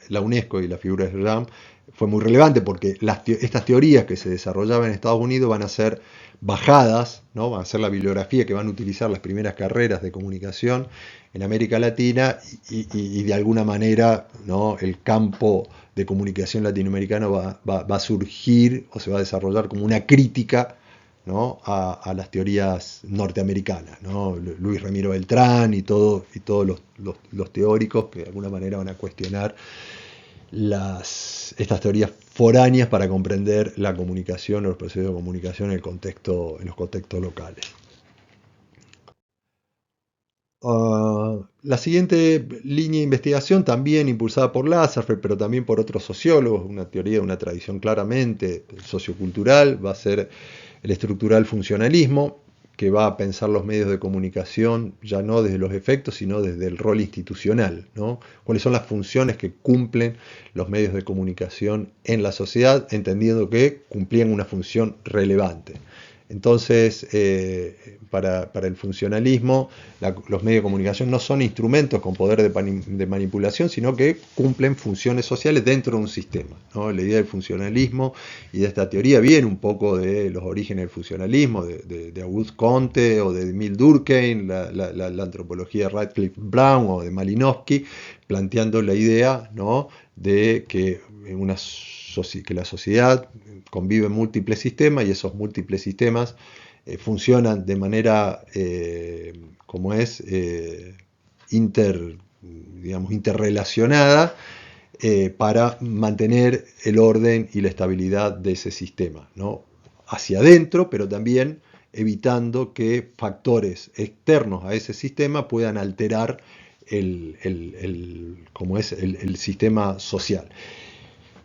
la UNESCO y la figura de Schramm fue muy relevante porque estas teorías que se desarrollaban en Estados Unidos van a ser bajadas, ¿no? Van a ser la bibliografía que van a utilizar las primeras carreras de comunicación en América Latina y de alguna manera, ¿no? El campo de comunicación latinoamericano va a surgir o se va a desarrollar como una crítica, ¿no? a las teorías norteamericanas, ¿no? Luis Ramiro Beltrán y todos los teóricos que de alguna manera van a cuestionar estas teorías foráneas para comprender la comunicación o los procesos de comunicación en los contextos locales. La siguiente línea de investigación, también impulsada por Lasserfeld, pero también por otros sociólogos, una teoría de una tradición claramente sociocultural, va a ser el estructural funcionalismo, que va a pensar los medios de comunicación ya no desde los efectos, sino desde el rol institucional, ¿no? Cuáles son las funciones que cumplen los medios de comunicación en la sociedad, entendiendo que cumplían una función relevante. Entonces, para el funcionalismo, los medios de comunicación no son instrumentos con poder de manipulación, sino que cumplen funciones sociales dentro de un sistema, ¿no? La idea del funcionalismo y de esta teoría viene un poco de los orígenes del funcionalismo, de Auguste Comte o de Emile Durkheim, la antropología de Radcliffe Brown o de Malinowski, planteando la idea, ¿no? de que la sociedad convive en múltiples sistemas y esos múltiples sistemas funcionan de manera, como es, digamos, interrelacionada para mantener el orden y la estabilidad de ese sistema, ¿no? Hacia adentro, pero también evitando que factores externos a ese sistema puedan alterar como es el sistema social.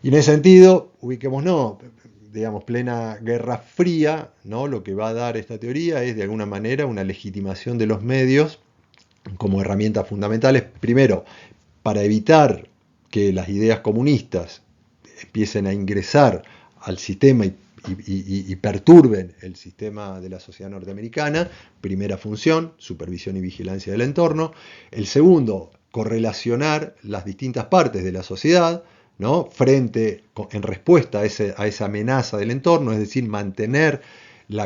Y en ese sentido, ubiquémonos, digamos, plena Guerra Fría, ¿no? Lo que va a dar esta teoría es de alguna manera una legitimación de los medios como herramientas fundamentales, primero, para evitar que las ideas comunistas empiecen a ingresar al sistema y perturben el sistema de la sociedad norteamericana. Primera función, supervisión y vigilancia del entorno. El segundo, correlacionar las distintas partes de la sociedad, ¿no? En respuesta a esa amenaza del entorno, es decir, mantener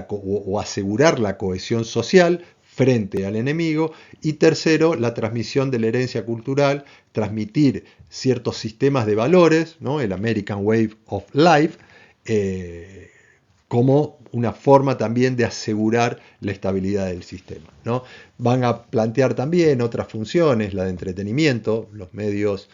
o asegurar la cohesión social frente al enemigo. Y tercero, la transmisión de la herencia cultural, transmitir ciertos sistemas de valores, ¿no? El American Way of Life, como una forma también de asegurar la estabilidad del sistema, ¿no? Van a plantear también otras funciones, la de entretenimiento. Los medios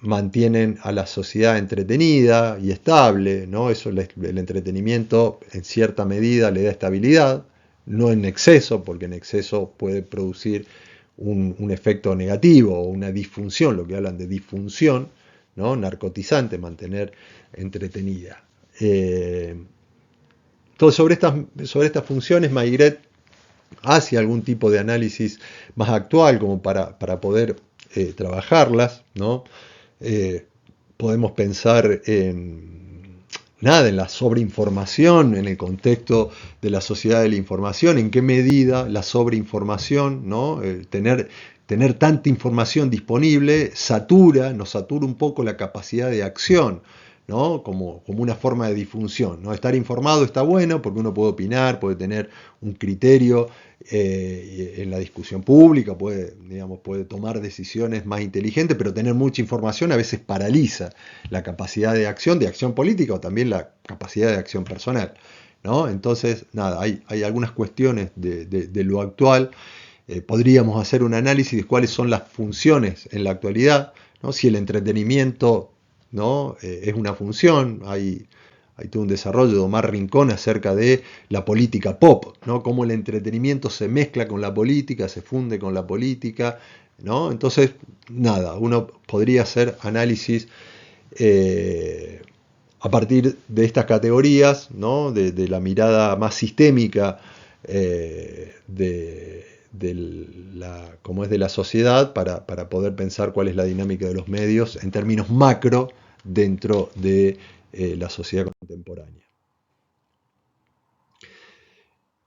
mantienen a la sociedad entretenida y estable, ¿no? Eso, el entretenimiento en cierta medida le da estabilidad, no en exceso, porque en exceso puede producir un efecto negativo o una disfunción, lo que hablan de disfunción, ¿no? Narcotizante, mantener entretenida. Entonces, sobre estas funciones, Maigret hace algún tipo de análisis más actual como para poder trabajarlas, ¿no? Eh, Podemos pensar en la sobreinformación en el contexto de la sociedad de la información, en qué medida la sobreinformación, ¿no? Tener tanta información disponible nos satura un poco la capacidad de acción, ¿no? Como una forma de disfunción, ¿no? Estar informado está bueno porque uno puede opinar, puede tener un criterio en la discusión pública, puede tomar decisiones más inteligentes, pero tener mucha información a veces paraliza la capacidad de acción política o también la capacidad de acción personal, ¿no? Entonces, nada, hay algunas cuestiones de lo actual. Podríamos hacer un análisis de cuáles son las funciones en la actualidad, ¿no? Si el entretenimiento, ¿no? Es una función. Hay todo un desarrollo de Omar Rincón acerca de la política pop, ¿no? Cómo el entretenimiento se mezcla con la política, se funde con la política, ¿no? Entonces, nada, uno podría hacer análisis a partir de estas categorías, ¿no? De la mirada más sistémica como es de la sociedad, para poder pensar cuál es la dinámica de los medios en términos macro dentro de la sociedad contemporánea.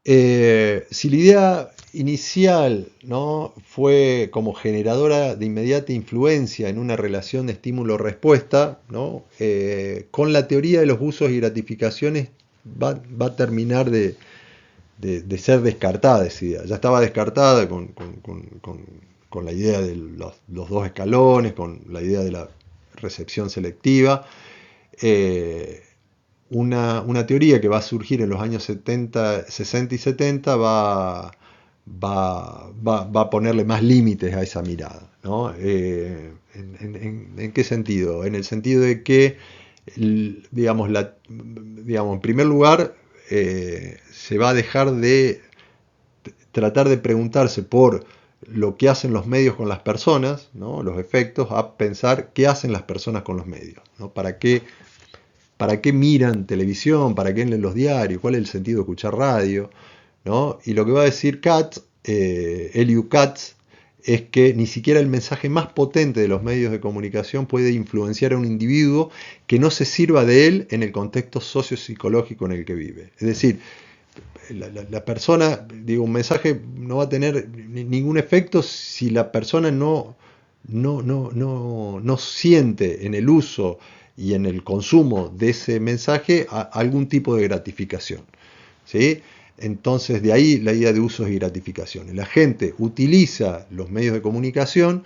Si la idea inicial, ¿no? Fue como generadora de inmediata influencia en una relación de estímulo-respuesta, ¿no? Con la teoría de los usos y gratificaciones va a terminar de ser descartada esa idea. Ya estaba descartada con la idea de los dos escalones, con la idea de la recepción selectiva. Una teoría que va a surgir en los años 60 y 70 va a ponerle más límites a esa mirada, ¿no? ¿En qué sentido? En el sentido de que, digamos, en primer lugar, se va a dejar de tratar de preguntarse por lo que hacen los medios con las personas, ¿no? Los efectos, a pensar qué hacen las personas con los medios, ¿no? ¿Para qué miran televisión? ¿Para qué leen los diarios? ¿Cuál es el sentido de escuchar radio? ¿No? Y lo que va a decir Elihu Katz, es que ni siquiera el mensaje más potente de los medios de comunicación puede influenciar a un individuo que no se sirva de él en el contexto sociopsicológico en el que vive. Es decir, la persona, un mensaje no va a tener ningún efecto si la persona no siente en el uso y en el consumo de ese mensaje algún tipo de gratificación, ¿sí? Entonces, de ahí la idea de usos y gratificaciones. La gente utiliza los medios de comunicación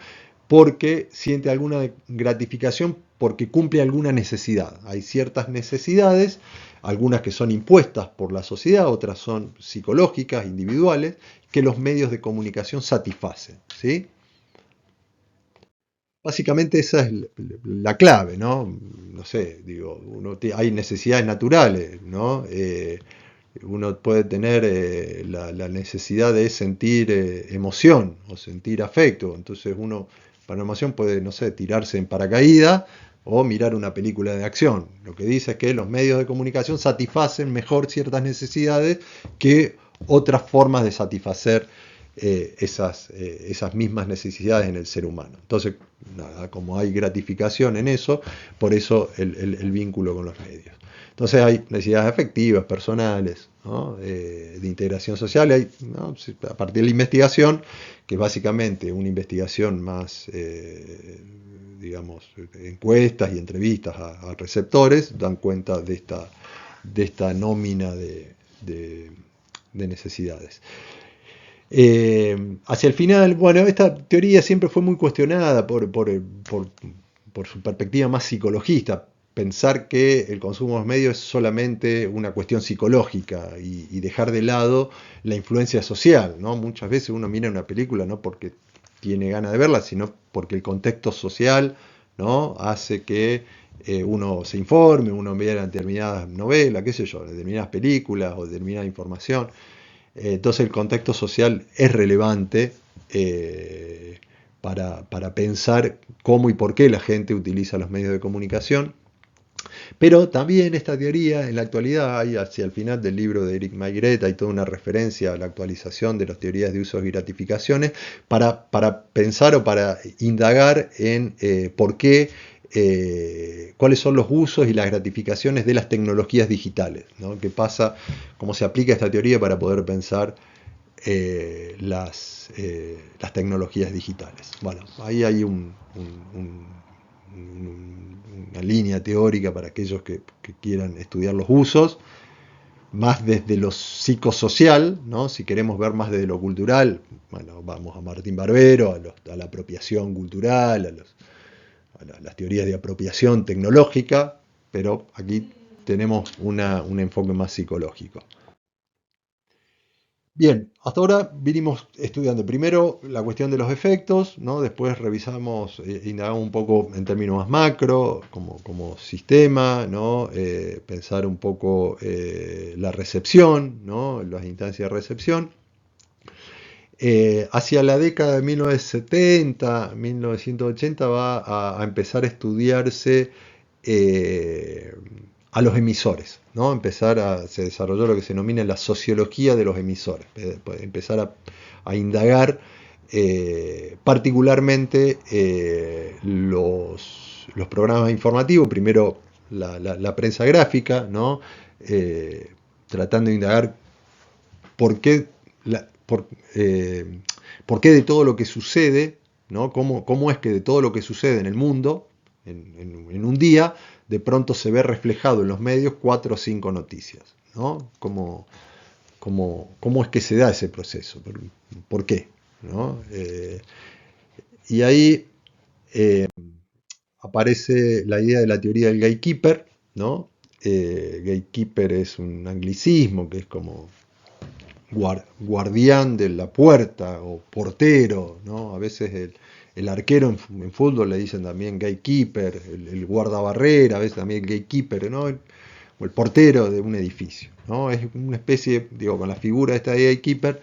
porque siente alguna gratificación, porque cumple alguna necesidad. Hay ciertas necesidades, algunas que son impuestas por la sociedad, otras son psicológicas, individuales, que los medios de comunicación satisfacen, ¿sí? básicamente esa es la clave, ¿no? No sé, digo, hay necesidades naturales, ¿no? Uno puede tener la necesidad de sentir emoción o sentir afecto. Entonces uno, para una emoción, puede, no sé, tirarse en paracaídas o mirar una película de acción. Lo que dice es que los medios de comunicación satisfacen mejor ciertas necesidades que otras formas de satisfacer esas mismas necesidades en el ser humano. Entonces, nada, como hay gratificación en eso, por eso el vínculo con los medios. Entonces hay necesidades afectivas, personales, ¿no? De integración social, ¿no? A partir de la investigación, que es básicamente una investigación más, digamos, encuestas y entrevistas a receptores, dan cuenta de esta nómina de necesidades. Hacia el final, bueno, esta teoría siempre fue muy cuestionada por su perspectiva más psicologista, pensar que el consumo de los medios es solamente una cuestión psicológica y dejar de lado la influencia social, ¿no? Muchas veces uno mira una película no porque tiene ganas de verla, sino porque el contexto social, ¿no? Hace que uno se informe, uno vea determinadas novelas, qué sé yo, determinadas películas o determinada información. Entonces el contexto social es relevante para pensar cómo y por qué la gente utiliza los medios de comunicación. Pero también esta teoría, en la actualidad, hay hacia el final del libro de Eric Maigret, hay toda una referencia a la actualización de las teorías de usos y gratificaciones para pensar o para indagar en por qué, cuáles son los usos y las gratificaciones de las tecnologías digitales, ¿no? ¿Qué pasa, cómo se aplica esta teoría para poder pensar las tecnologías digitales? Bueno, ahí hay una línea teórica para aquellos que quieran estudiar los usos, más desde lo psicosocial, ¿no? Si queremos ver más desde lo cultural, bueno, vamos a Martín Barbero, a la apropiación cultural, las teorías de apropiación tecnológica, pero aquí tenemos un enfoque más psicológico. Bien, hasta ahora vinimos estudiando primero la cuestión de los efectos, ¿no? Después revisamos, indagamos un poco en términos más macro, como sistema, ¿no? Pensar un poco la recepción, ¿no? Las instancias de recepción. Hacia la década de 1970, 1980 va a empezar a estudiarse eh, a los emisores, ¿no? Se desarrolló lo que se denomina la sociología de los emisores, empezar a indagar particularmente los programas informativos, primero la prensa gráfica, ¿no? Tratando de indagar por qué, la, por qué de todo lo que sucede, ¿no? Cómo es que de todo lo que sucede en el mundo, en un día, de pronto se ve reflejado en los medios 4 o 5 noticias, ¿no? ¿Cómo es que se da ese proceso? ¿Por qué? ¿No? Y ahí aparece la idea de la teoría del gatekeeper, ¿no? Gatekeeper es un anglicismo que es como guardián de la puerta o portero, ¿no? A veces el arquero en fútbol le dicen también gatekeeper, el guardabarrera, a veces también el gatekeeper, ¿no? O el portero de un edificio, ¿no? Es una especie, digo, con la figura esta de gatekeeper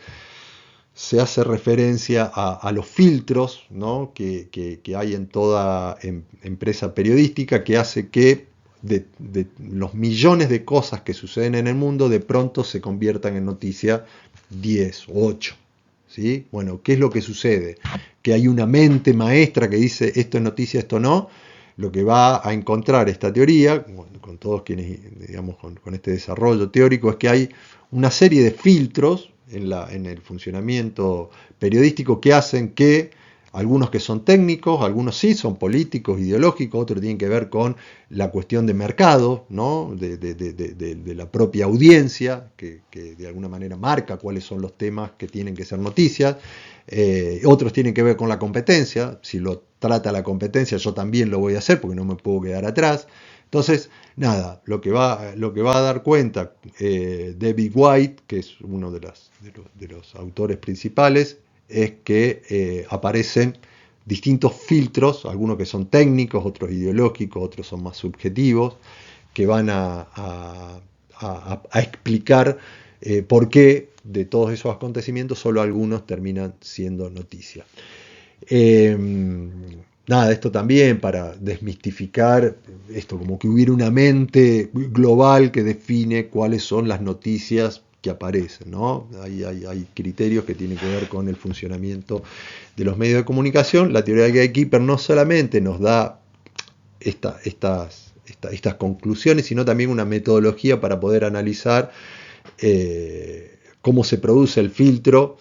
se hace referencia a los filtros, ¿no? que hay en toda empresa periodística que hace que de los millones de cosas que suceden en el mundo de pronto se conviertan en noticia 10 o 8. ¿Sí? Bueno, ¿qué es lo que sucede? Que hay una mente maestra que dice esto es noticia, esto no. Lo que va a encontrar esta teoría, con todos quienes, digamos, con este desarrollo teórico, es que hay una serie de filtros en el funcionamiento periodístico que hacen que algunos que son técnicos, algunos sí son políticos, ideológicos, otros tienen que ver con la cuestión de mercado, ¿no? de la propia audiencia, que de alguna manera marca cuáles son los temas que tienen que ser noticias. Otros tienen que ver con la competencia, si lo trata la competencia yo también lo voy a hacer porque no me puedo quedar atrás. Entonces, nada, lo que va a dar cuenta David White, que es uno de los autores principales, es que aparecen distintos filtros, algunos que son técnicos, otros ideológicos, otros son más subjetivos, que van a explicar por qué de todos esos acontecimientos solo algunos terminan siendo noticia. Eh, Nada, esto también para desmistificar esto, como que hubiera una mente global que define cuáles son las noticias que aparecen, ¿no? Hay criterios que tienen que ver con el funcionamiento de los medios de comunicación. La teoría del gatekeeper no solamente nos da estas conclusiones, sino también una metodología para poder analizar cómo se produce el filtro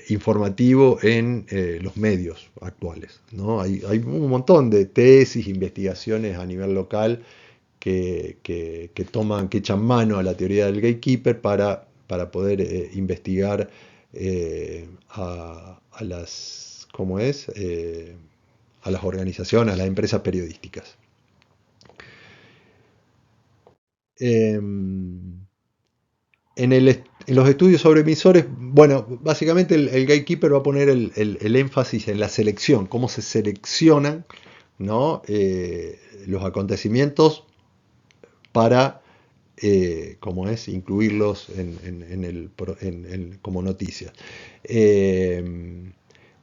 informativo en los medios actuales, ¿no? Hay un montón de tesis, investigaciones a nivel local que echan mano a la teoría del gatekeeper para poder investigar a las, ¿cómo es? A las organizaciones, a las empresas periodísticas. Eh, en los estudios sobre emisores, bueno, básicamente el gatekeeper va a poner el énfasis en la selección, cómo se seleccionan, ¿no? Los acontecimientos para, como es, incluirlos como noticias. Eh,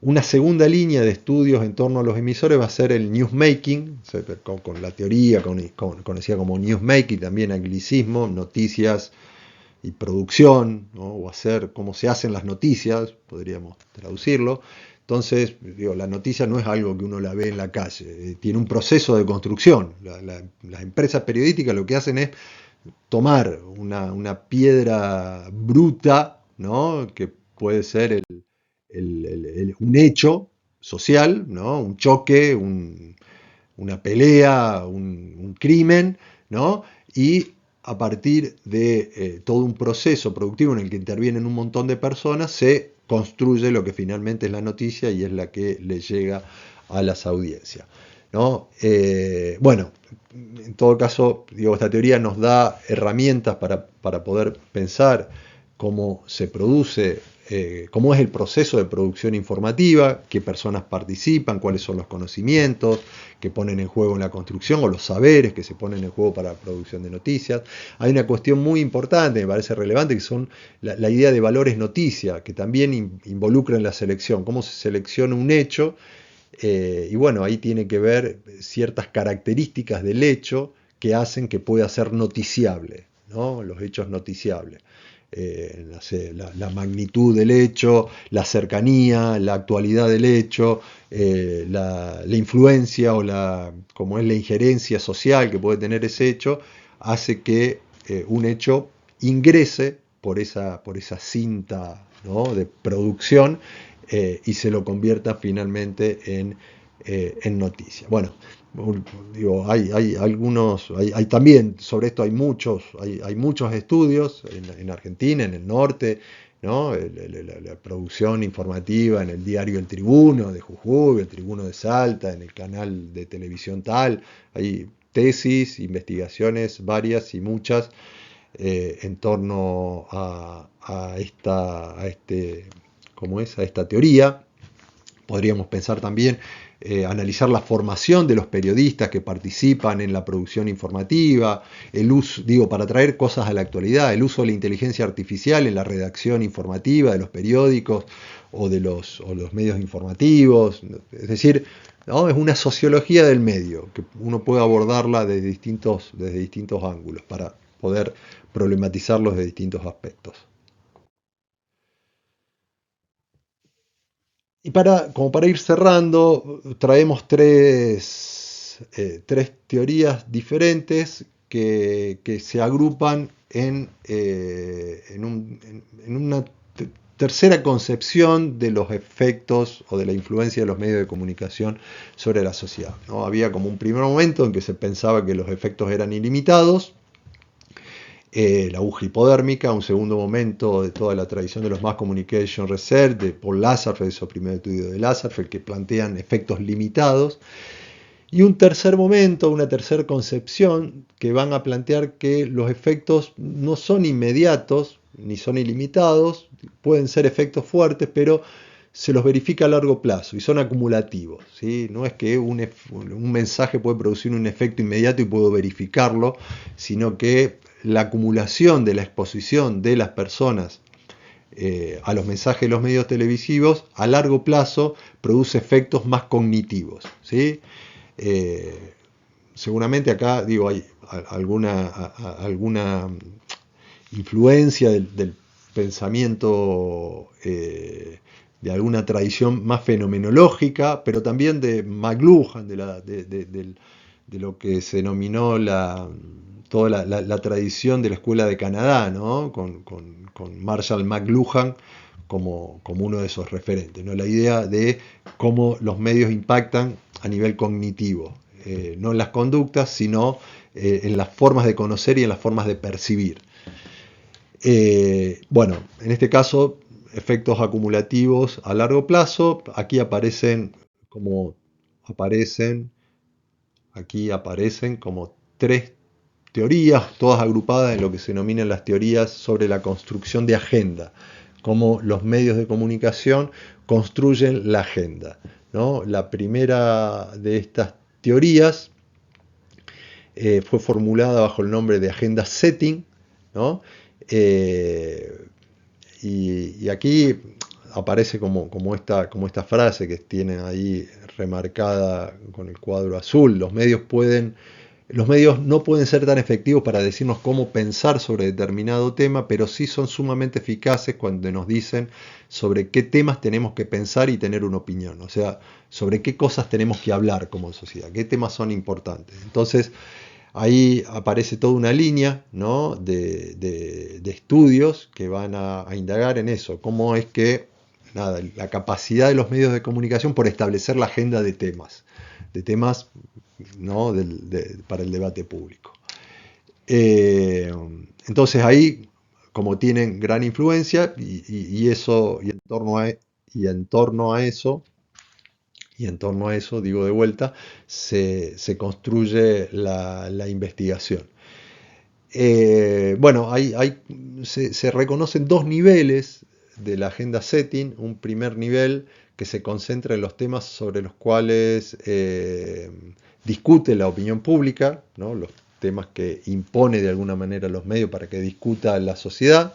una segunda línea de estudios en torno a los emisores va a ser el newsmaking, con la teoría conocida como newsmaking, también anglicismo, noticias y producción, ¿no? O hacer cómo se hacen las noticias, podríamos traducirlo. Entonces, digo, la noticia no es algo que uno la ve en la calle, tiene un proceso de construcción. Las empresas periodísticas lo que hacen es tomar una piedra bruta, ¿no? Que puede ser un hecho social, ¿no? Un choque, una pelea, un crimen, ¿no? Y a partir de todo un proceso productivo en el que intervienen un montón de personas, se construye lo que finalmente es la noticia y es la que le llega a las audiencias, ¿no? Bueno, en todo caso, digo, esta teoría nos da herramientas para poder pensar cómo se produce, cómo es el proceso de producción informativa, qué personas participan, cuáles son los conocimientos que ponen en juego en la construcción o los saberes que se ponen en juego para la producción de noticias. Hay una cuestión muy importante, me parece relevante, que son la idea de valores noticia, que también involucra en la selección, cómo se selecciona un hecho. Y bueno, ahí tiene que ver ciertas características del hecho que hacen que pueda ser noticiable, ¿no? Los hechos noticiables. No sé, la magnitud del hecho, la cercanía, la actualidad del hecho, la influencia o como es la injerencia social que puede tener ese hecho, hace que un hecho ingrese por esa cinta, ¿no? De producción y se lo convierta finalmente en noticia. Bueno, digo, hay algunos, hay también sobre esto hay muchos estudios en Argentina, en el norte, ¿no? La producción informativa en el diario El Tribuno de Jujuy, El Tribuno de Salta, en el canal de televisión tal, hay tesis, investigaciones varias y muchas en torno a esta teoría. Podríamos pensar también analizar la formación de los periodistas que participan en la producción informativa, el uso, digo, para traer cosas a la actualidad, el uso de la inteligencia artificial en la redacción informativa de los periódicos o los medios informativos. Es decir, ¿no? Es una sociología del medio, que uno puede abordarla desde distintos ángulos para poder problematizarlos de distintos aspectos. Y como para ir cerrando, traemos tres teorías diferentes que se agrupan en una tercera concepción de los efectos o de la influencia de los medios de comunicación sobre la sociedad, ¿no? Había como un primer momento en que se pensaba que los efectos eran ilimitados, la aguja hipodérmica, un segundo momento de toda la tradición de los Mass Communication Research, de Paul Lasserfeld, esos primeros estudios de Lasserfeld, que plantean efectos limitados, y un tercer momento, una tercera concepción, que van a plantear que los efectos no son inmediatos, ni son ilimitados, pueden ser efectos fuertes, pero se los verifica a largo plazo y son acumulativos, ¿sí? No es que un mensaje puede producir un efecto inmediato y puedo verificarlo, sino que la acumulación de la exposición de las personas a los mensajes de los medios televisivos a largo plazo produce efectos más cognitivos, ¿sí? Eh, Seguramente acá digo hay alguna influencia del pensamiento de alguna tradición más fenomenológica, pero también de McLuhan, de lo que se denominó toda la tradición de la Escuela de Canadá, ¿no? Con Marshall McLuhan como uno de esos referentes, ¿no? La idea de cómo los medios impactan a nivel cognitivo, no en las conductas, sino en las formas de conocer y en las formas de percibir. Bueno, en este caso, efectos acumulativos a largo plazo. Como aparecen, aquí aparecen como tres teorías, todas agrupadas en lo que se denominan las teorías sobre la construcción de agenda, cómo los medios de comunicación construyen la agenda, ¿no? La primera de estas teorías fue formulada bajo el nombre de agenda setting, ¿no? Eh, y aquí aparece como esta frase que tienen ahí remarcada con el cuadro azul. Los medios no pueden ser tan efectivos para decirnos cómo pensar sobre determinado tema, pero sí son sumamente eficaces cuando nos dicen sobre qué temas tenemos que pensar y tener una opinión. O sea, sobre qué cosas tenemos que hablar como sociedad, qué temas son importantes. Entonces, ahí aparece toda una línea, ¿no? de estudios que van a indagar en eso, cómo es que nada, la capacidad de los medios de comunicación por establecer la agenda de temas, ¿no? Para el debate público. Eh, entonces ahí, como tienen gran influencia y en torno a eso, digo de vuelta, se construye la investigación. Bueno, se reconocen dos niveles de la agenda setting. Un primer nivel que se concentra en los temas sobre los cuales discute la opinión pública, ¿no? Los temas que impone de alguna manera los medios para que discuta la sociedad.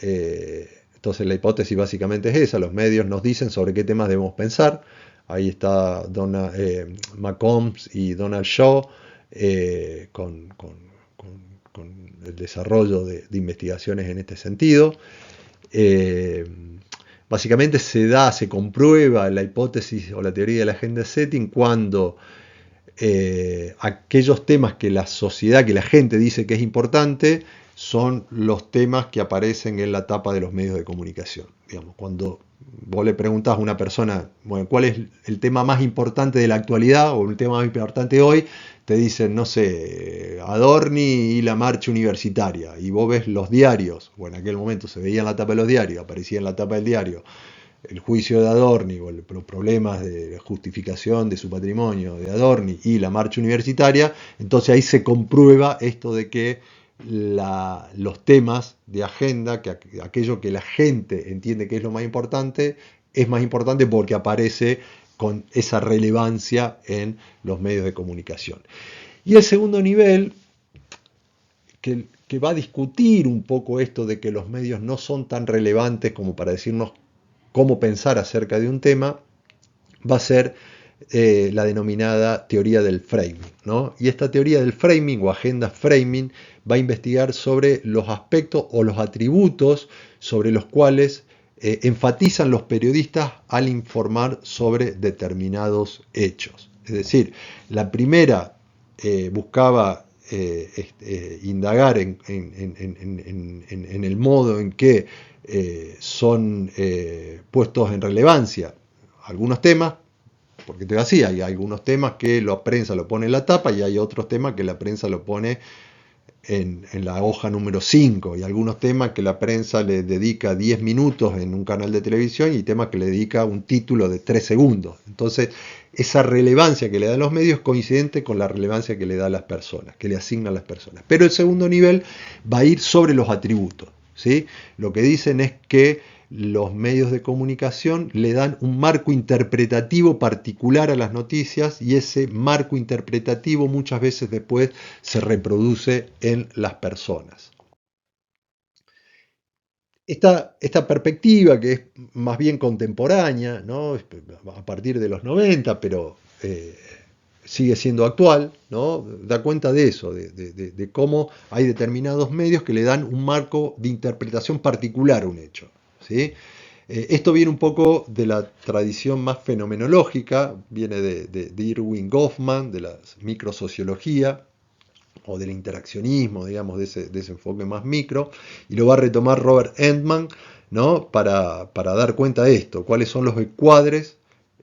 Entonces la hipótesis básicamente es esa: los medios nos dicen sobre qué temas debemos pensar. Ahí está McCombs y Donald Shaw con el desarrollo de investigaciones en este sentido. Eh, Básicamente se comprueba la hipótesis o la teoría de la agenda setting cuando aquellos temas que la sociedad, que la gente dice que es importante, son los temas que aparecen en la tapa de los medios de comunicación. Digamos, cuando vos le preguntás a una persona, bueno, ¿cuál es el tema más importante de la actualidad o el tema más importante hoy? Te dicen, no sé, Adorni y la marcha universitaria. Y vos ves los diarios, bueno, en aquel momento se veía en la tapa de los diarios, aparecía en la tapa del diario el juicio de Adorni o los problemas de justificación de su patrimonio de Adorni y la marcha universitaria. Entonces ahí se comprueba esto de que los temas de agenda, que aquello que la gente entiende que es lo más importante, es más importante porque aparece con esa relevancia en los medios de comunicación. Y el segundo nivel, que va a discutir un poco esto de que los medios no son tan relevantes como para decirnos cómo pensar acerca de un tema, va a ser la denominada teoría del framing, ¿no? Y esta teoría del framing o agenda framing va a investigar sobre los aspectos o los atributos sobre los cuales enfatizan los periodistas al informar sobre determinados hechos. Es decir, la primera buscaba indagar en el modo en que son puestos en relevancia algunos temas, porque te decía, hay algunos temas que la prensa lo pone en la tapa y hay otros temas que la prensa lo pone en la hoja número 5, y algunos temas que la prensa le dedica 10 minutos en un canal de televisión y temas que le dedica un título de 3 segundos. Entonces, esa relevancia que le dan los medios es coincidente con la relevancia que le da a las personas, que le asignan las personas. Pero el segundo nivel va a ir sobre los atributos, ¿sí? Lo que dicen es que los medios de comunicación le dan un marco interpretativo particular a las noticias y ese marco interpretativo muchas veces después se reproduce en las personas. Esta perspectiva, que es más bien contemporánea, ¿no? A partir de los 90, pero sigue siendo actual, ¿no? Da cuenta de eso, de cómo hay determinados medios que le dan un marco de interpretación particular a un hecho, ¿sí? Esto viene un poco de la tradición más fenomenológica, viene de Irving Goffman, de la microsociología, o del interaccionismo, digamos, de ese enfoque más micro, y lo va a retomar Robert Entman, ¿no? Para dar cuenta de esto, cuáles son los encuadres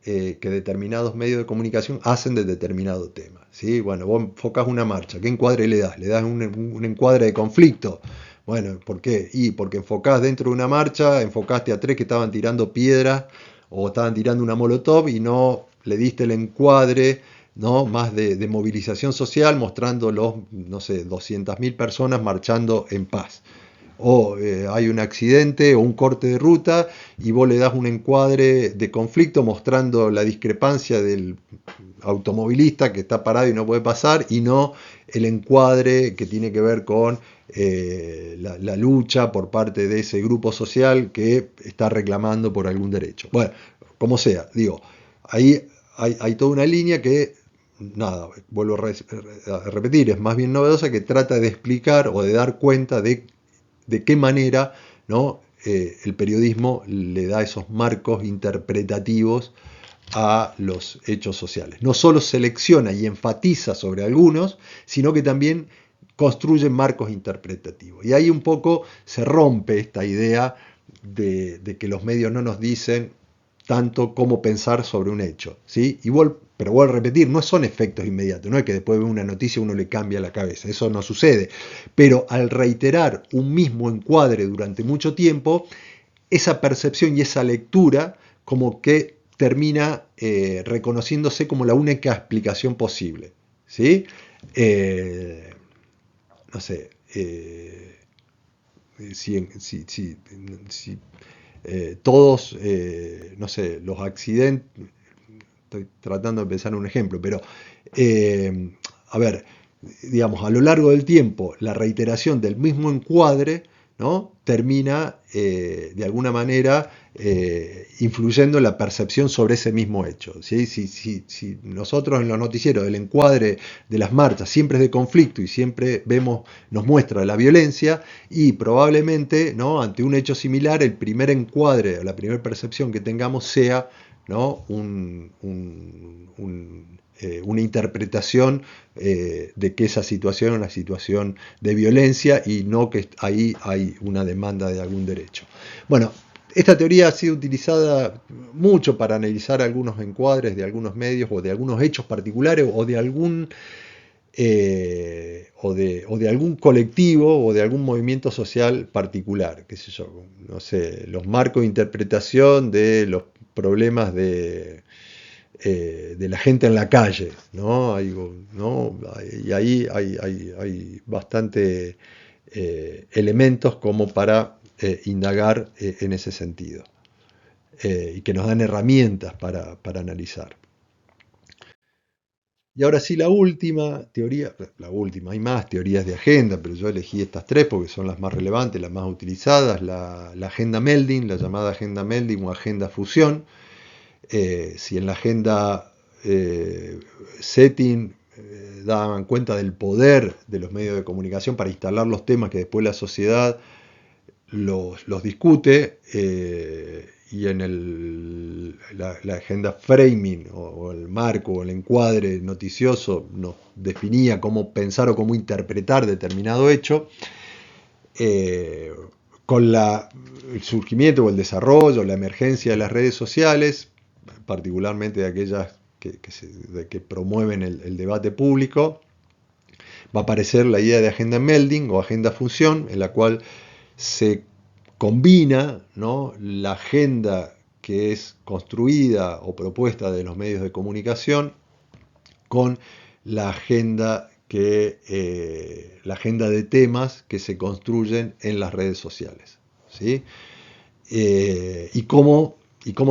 que determinados medios de comunicación hacen de determinado tema. ¿Sí? Bueno, vos enfocás una marcha, ¿qué encuadre le das? ¿Le das un encuadre de conflicto? Bueno, ¿por qué? Y porque enfocás dentro de una marcha, enfocaste a tres que estaban tirando piedras o estaban tirando una molotov y no le diste el encuadre, ¿no? Más de movilización social, mostrando los, no sé, 200.000 personas marchando en paz. O hay un accidente o un corte de ruta y vos le das un encuadre de conflicto mostrando la discrepancia del automovilista que está parado y no puede pasar, y no el encuadre que tiene que ver con la lucha por parte de ese grupo social que está reclamando por algún derecho. Bueno, como sea, digo, ahí hay toda una línea que, nada, vuelvo a repetir, es más bien novedosa, que trata de explicar o de dar cuenta de qué manera, ¿no? El periodismo le da esos marcos interpretativos a los hechos sociales. No solo selecciona y enfatiza sobre algunos, sino que también construye marcos interpretativos. Y ahí un poco se rompe esta idea de que los medios no nos dicen tanto cómo pensar sobre un hecho, ¿sí? Pero vuelvo a repetir, no son efectos inmediatos, no es que después de una noticia uno le cambia la cabeza, eso no sucede. Pero al reiterar un mismo encuadre durante mucho tiempo, esa percepción y esa lectura como que termina reconociéndose como la única explicación posible, ¿sí? No sé, si todos, no sé, los accidentes, estoy tratando de pensar en un ejemplo, pero a ver, digamos, a lo largo del tiempo, la reiteración del mismo encuadre, ¿no? Termina de alguna manera influyendo en la percepción sobre ese mismo hecho. ¿Sí? Si nosotros en los noticieros el encuadre de las marchas siempre es de conflicto y siempre vemos, nos muestra la violencia, y probablemente, ¿no? Ante un hecho similar, el primer encuadre o la primera percepción que tengamos sea, ¿no? Una interpretación de que esa situación es una situación de violencia y no que ahí hay una demanda de algún derecho. Bueno, esta teoría ha sido utilizada mucho para analizar algunos encuadres de algunos medios o de algunos hechos particulares o de algún colectivo o de algún movimiento social particular, qué sé yo, no sé, los marcos de interpretación de los problemas de la gente en la calle, ¿no? ¿No? Y ahí hay bastante elementos como para indagar en ese sentido, y que nos dan herramientas para analizar. Y ahora sí, la última teoría, la última, hay más teorías de agenda, pero yo elegí estas tres porque son las más relevantes, las más utilizadas: la agenda melding, la llamada agenda melding o agenda fusión. Si en la agenda setting daban cuenta del poder de los medios de comunicación para instalar los temas que después la sociedad los discute, y en la agenda framing o el marco o el encuadre noticioso nos definía cómo pensar o cómo interpretar determinado hecho. Con el surgimiento o el desarrollo, la emergencia de las redes sociales, particularmente de aquellas que promueven el debate público, va a aparecer la idea de agenda melding o agenda fusión, en la cual se combina, ¿no? La agenda que es construida o propuesta de los medios de comunicación con la agenda de temas que se construyen en las redes sociales, ¿sí? y cómo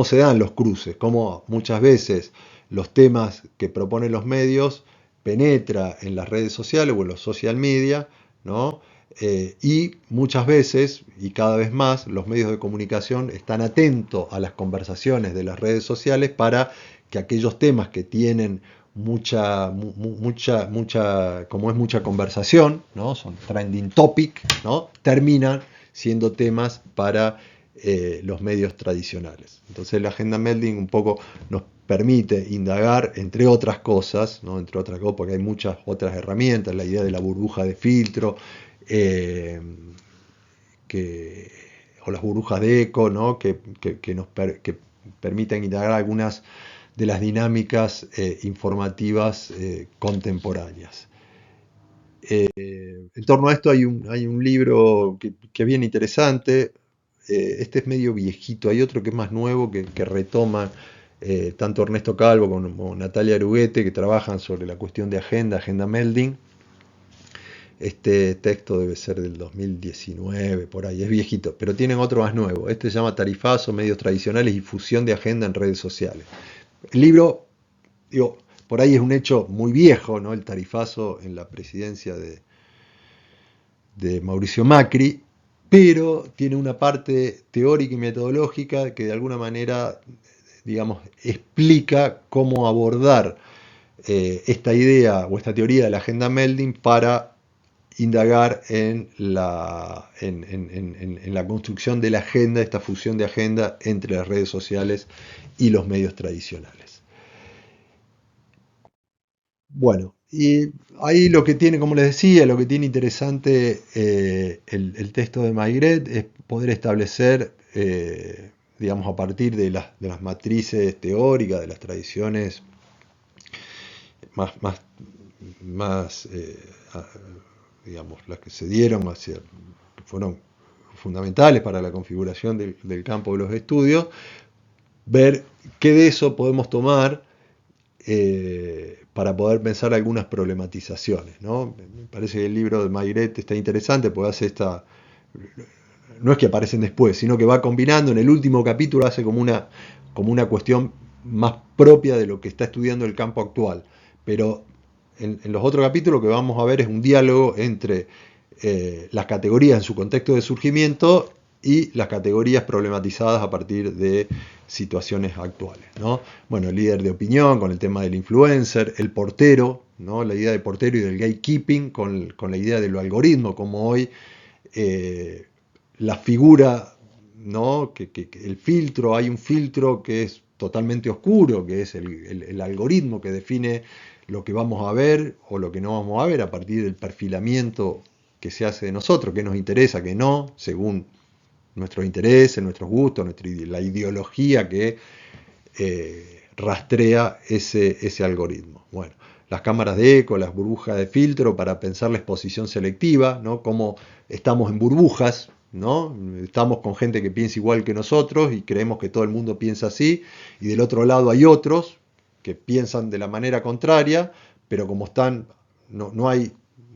se dan los cruces, cómo muchas veces los temas que proponen los medios penetra en las redes sociales o en los social media, ¿no? Y muchas veces, y cada vez más, los medios de comunicación están atentos a las conversaciones de las redes sociales para que aquellos temas que tienen como es mucha conversación, ¿no? Son trending topic, ¿no? Terminan siendo temas para los medios tradicionales. Entonces la agenda melding un poco nos permite indagar, entre otras cosas, ¿no? Entre otras cosas, porque hay muchas otras herramientas, la idea de la burbuja de filtro, eh, que, o las burbujas de eco, ¿no? Que permiten indagar algunas de las dinámicas informativas contemporáneas. En torno a esto hay un libro que es bien interesante. Este es medio viejito, hay otro que es más nuevo que retoma tanto Ernesto Calvo como Natalia Aruguete, que trabajan sobre la cuestión de agenda melding. Este texto debe ser del 2019, por ahí, es viejito, pero tienen otro más nuevo. Este se llama Tarifazo, medios tradicionales y fusión de agenda en redes sociales. El libro, digo, por ahí es un hecho muy viejo, ¿no? El tarifazo en la presidencia de Mauricio Macri, pero tiene una parte teórica y metodológica que de alguna manera, digamos, explica cómo abordar esta idea o esta teoría de la agenda melding para indagar en la construcción de la agenda, esta fusión de agenda entre las redes sociales y los medios tradicionales. Bueno, y ahí lo que tiene, como les decía, lo que tiene interesante el texto de Maigret es poder establecer, digamos, a partir de las matrices teóricas, de las tradiciones más, más, más digamos, las que se dieron hacia, que fueron fundamentales para la configuración del campo de los estudios, ver qué de eso podemos tomar para poder pensar algunas problematizaciones, ¿no? Me parece que el libro de Maigret está interesante porque hace esta... No es que aparecen después, sino que va combinando. En el último capítulo hace como una cuestión más propia de lo que está estudiando el campo actual. Pero en los otros capítulos lo que vamos a ver es un diálogo entre las categorías en su contexto de surgimiento y las categorías problematizadas a partir de situaciones actuales, ¿no? Bueno, el líder de opinión con el tema del influencer, el portero, ¿no? La idea de portero y del gatekeeping con la idea de lo algoritmo, como hoy eh, la figura, ¿no? Que el filtro, hay un filtro que es totalmente oscuro, que es el algoritmo que define lo que vamos a ver o lo que no vamos a ver a partir del perfilamiento que se hace de nosotros, que nos interesa, que no, según nuestros intereses, nuestros gustos, la ideología que rastrea ese algoritmo. Bueno, las cámaras de eco, las burbujas de filtro para pensar la exposición selectiva, ¿no? Cómo estamos en burbujas, ¿no? Estamos con gente que piensa igual que nosotros y creemos que todo el mundo piensa así, y del otro lado hay otros que piensan de la manera contraria, pero como están, no hay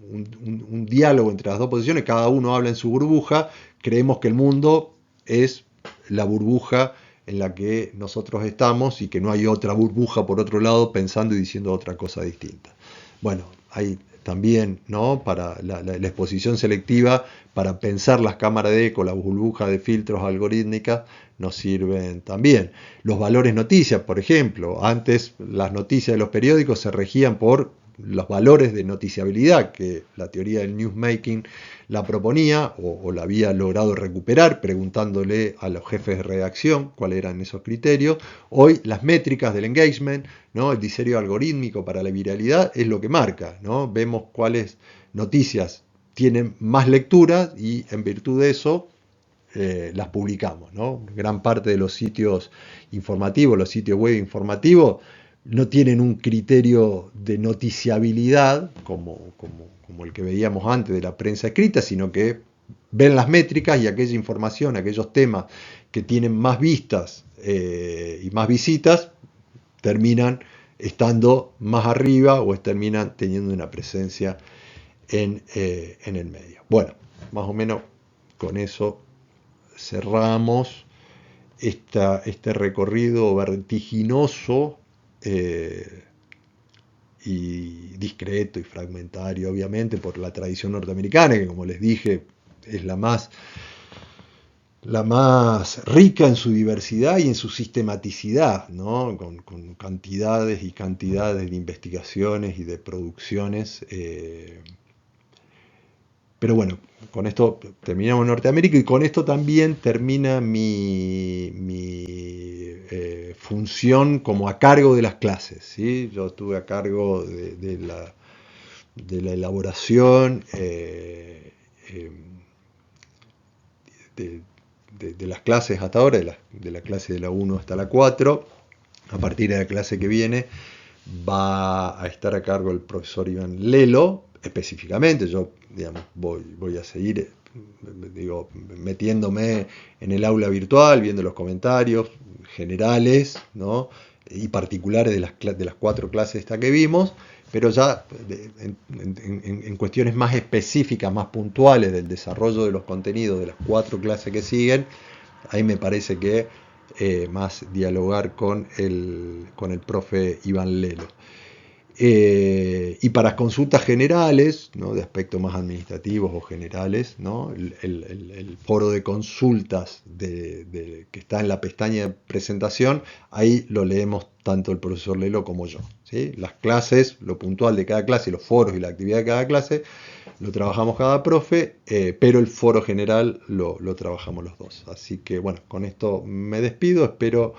un diálogo entre las dos posiciones, cada uno habla en su burbuja, creemos que el mundo es la burbuja en la que nosotros estamos y que no hay otra burbuja por otro lado pensando y diciendo otra cosa distinta. Bueno, hay también, ¿no? Para la exposición selectiva, para pensar las cámaras de eco, las burbujas de filtros algorítmicas, nos sirven también. Los valores noticias, por ejemplo, antes las noticias de los periódicos se regían por los valores de noticiabilidad que la teoría del newsmaking la proponía o la había logrado recuperar preguntándole a los jefes de redacción cuáles eran esos criterios. Hoy las métricas del engagement, ¿no? El diseño algorítmico para la viralidad es lo que marca, ¿no? Vemos cuáles noticias tienen más lecturas y en virtud de eso las publicamos, ¿no? Gran parte de los sitios informativos, los sitios web informativos, no tienen un criterio de noticiabilidad como el que veíamos antes de la prensa escrita, sino que ven las métricas y aquella información, aquellos temas que tienen más vistas y más visitas, terminan estando más arriba o terminan teniendo una presencia en el medio. Bueno, más o menos con eso cerramos. este recorrido vertiginoso eh, y discreto y fragmentario, obviamente, por la tradición norteamericana, que como les dije, es la más rica en su diversidad y en su sistematicidad, ¿no? Con cantidades y cantidades de investigaciones y de producciones. Pero bueno, con esto terminamos en Norteamérica y con esto también termina mi función como a cargo de las clases, ¿sí? Yo estuve a cargo de la elaboración eh, de, de las clases hasta ahora, de la clase de la 1 hasta la 4. A partir de la clase que viene va a estar a cargo el profesor Iván Lelo, específicamente. Yo, digamos, voy a seguir, digo, metiéndome en el aula virtual, viendo los comentarios generales, ¿no? Y particulares de las 4 clases esta que vimos, pero ya en cuestiones más específicas, más puntuales del desarrollo de los contenidos de las 4 clases que siguen, ahí me parece que más dialogar con el profe Iván Lelo. Y para consultas generales, ¿no? De aspectos más administrativos o generales, ¿no? El foro de consultas que está en la pestaña de presentación, ahí lo leemos tanto el profesor Lelo como yo, ¿sí? Las clases, lo puntual de cada clase, los foros y la actividad de cada clase, lo trabajamos cada profe, pero el foro general lo trabajamos los dos. Así que bueno, con esto me despido, espero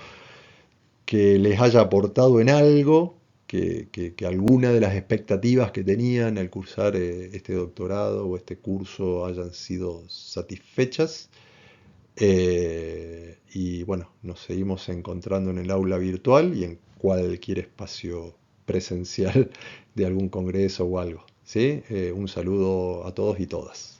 que les haya aportado en algo, que alguna de las expectativas que tenían al cursar este doctorado o este curso hayan sido satisfechas. Y bueno, nos seguimos encontrando en el aula virtual y en cualquier espacio presencial de algún congreso o algo. ¿Sí? Un saludo a todos y todas.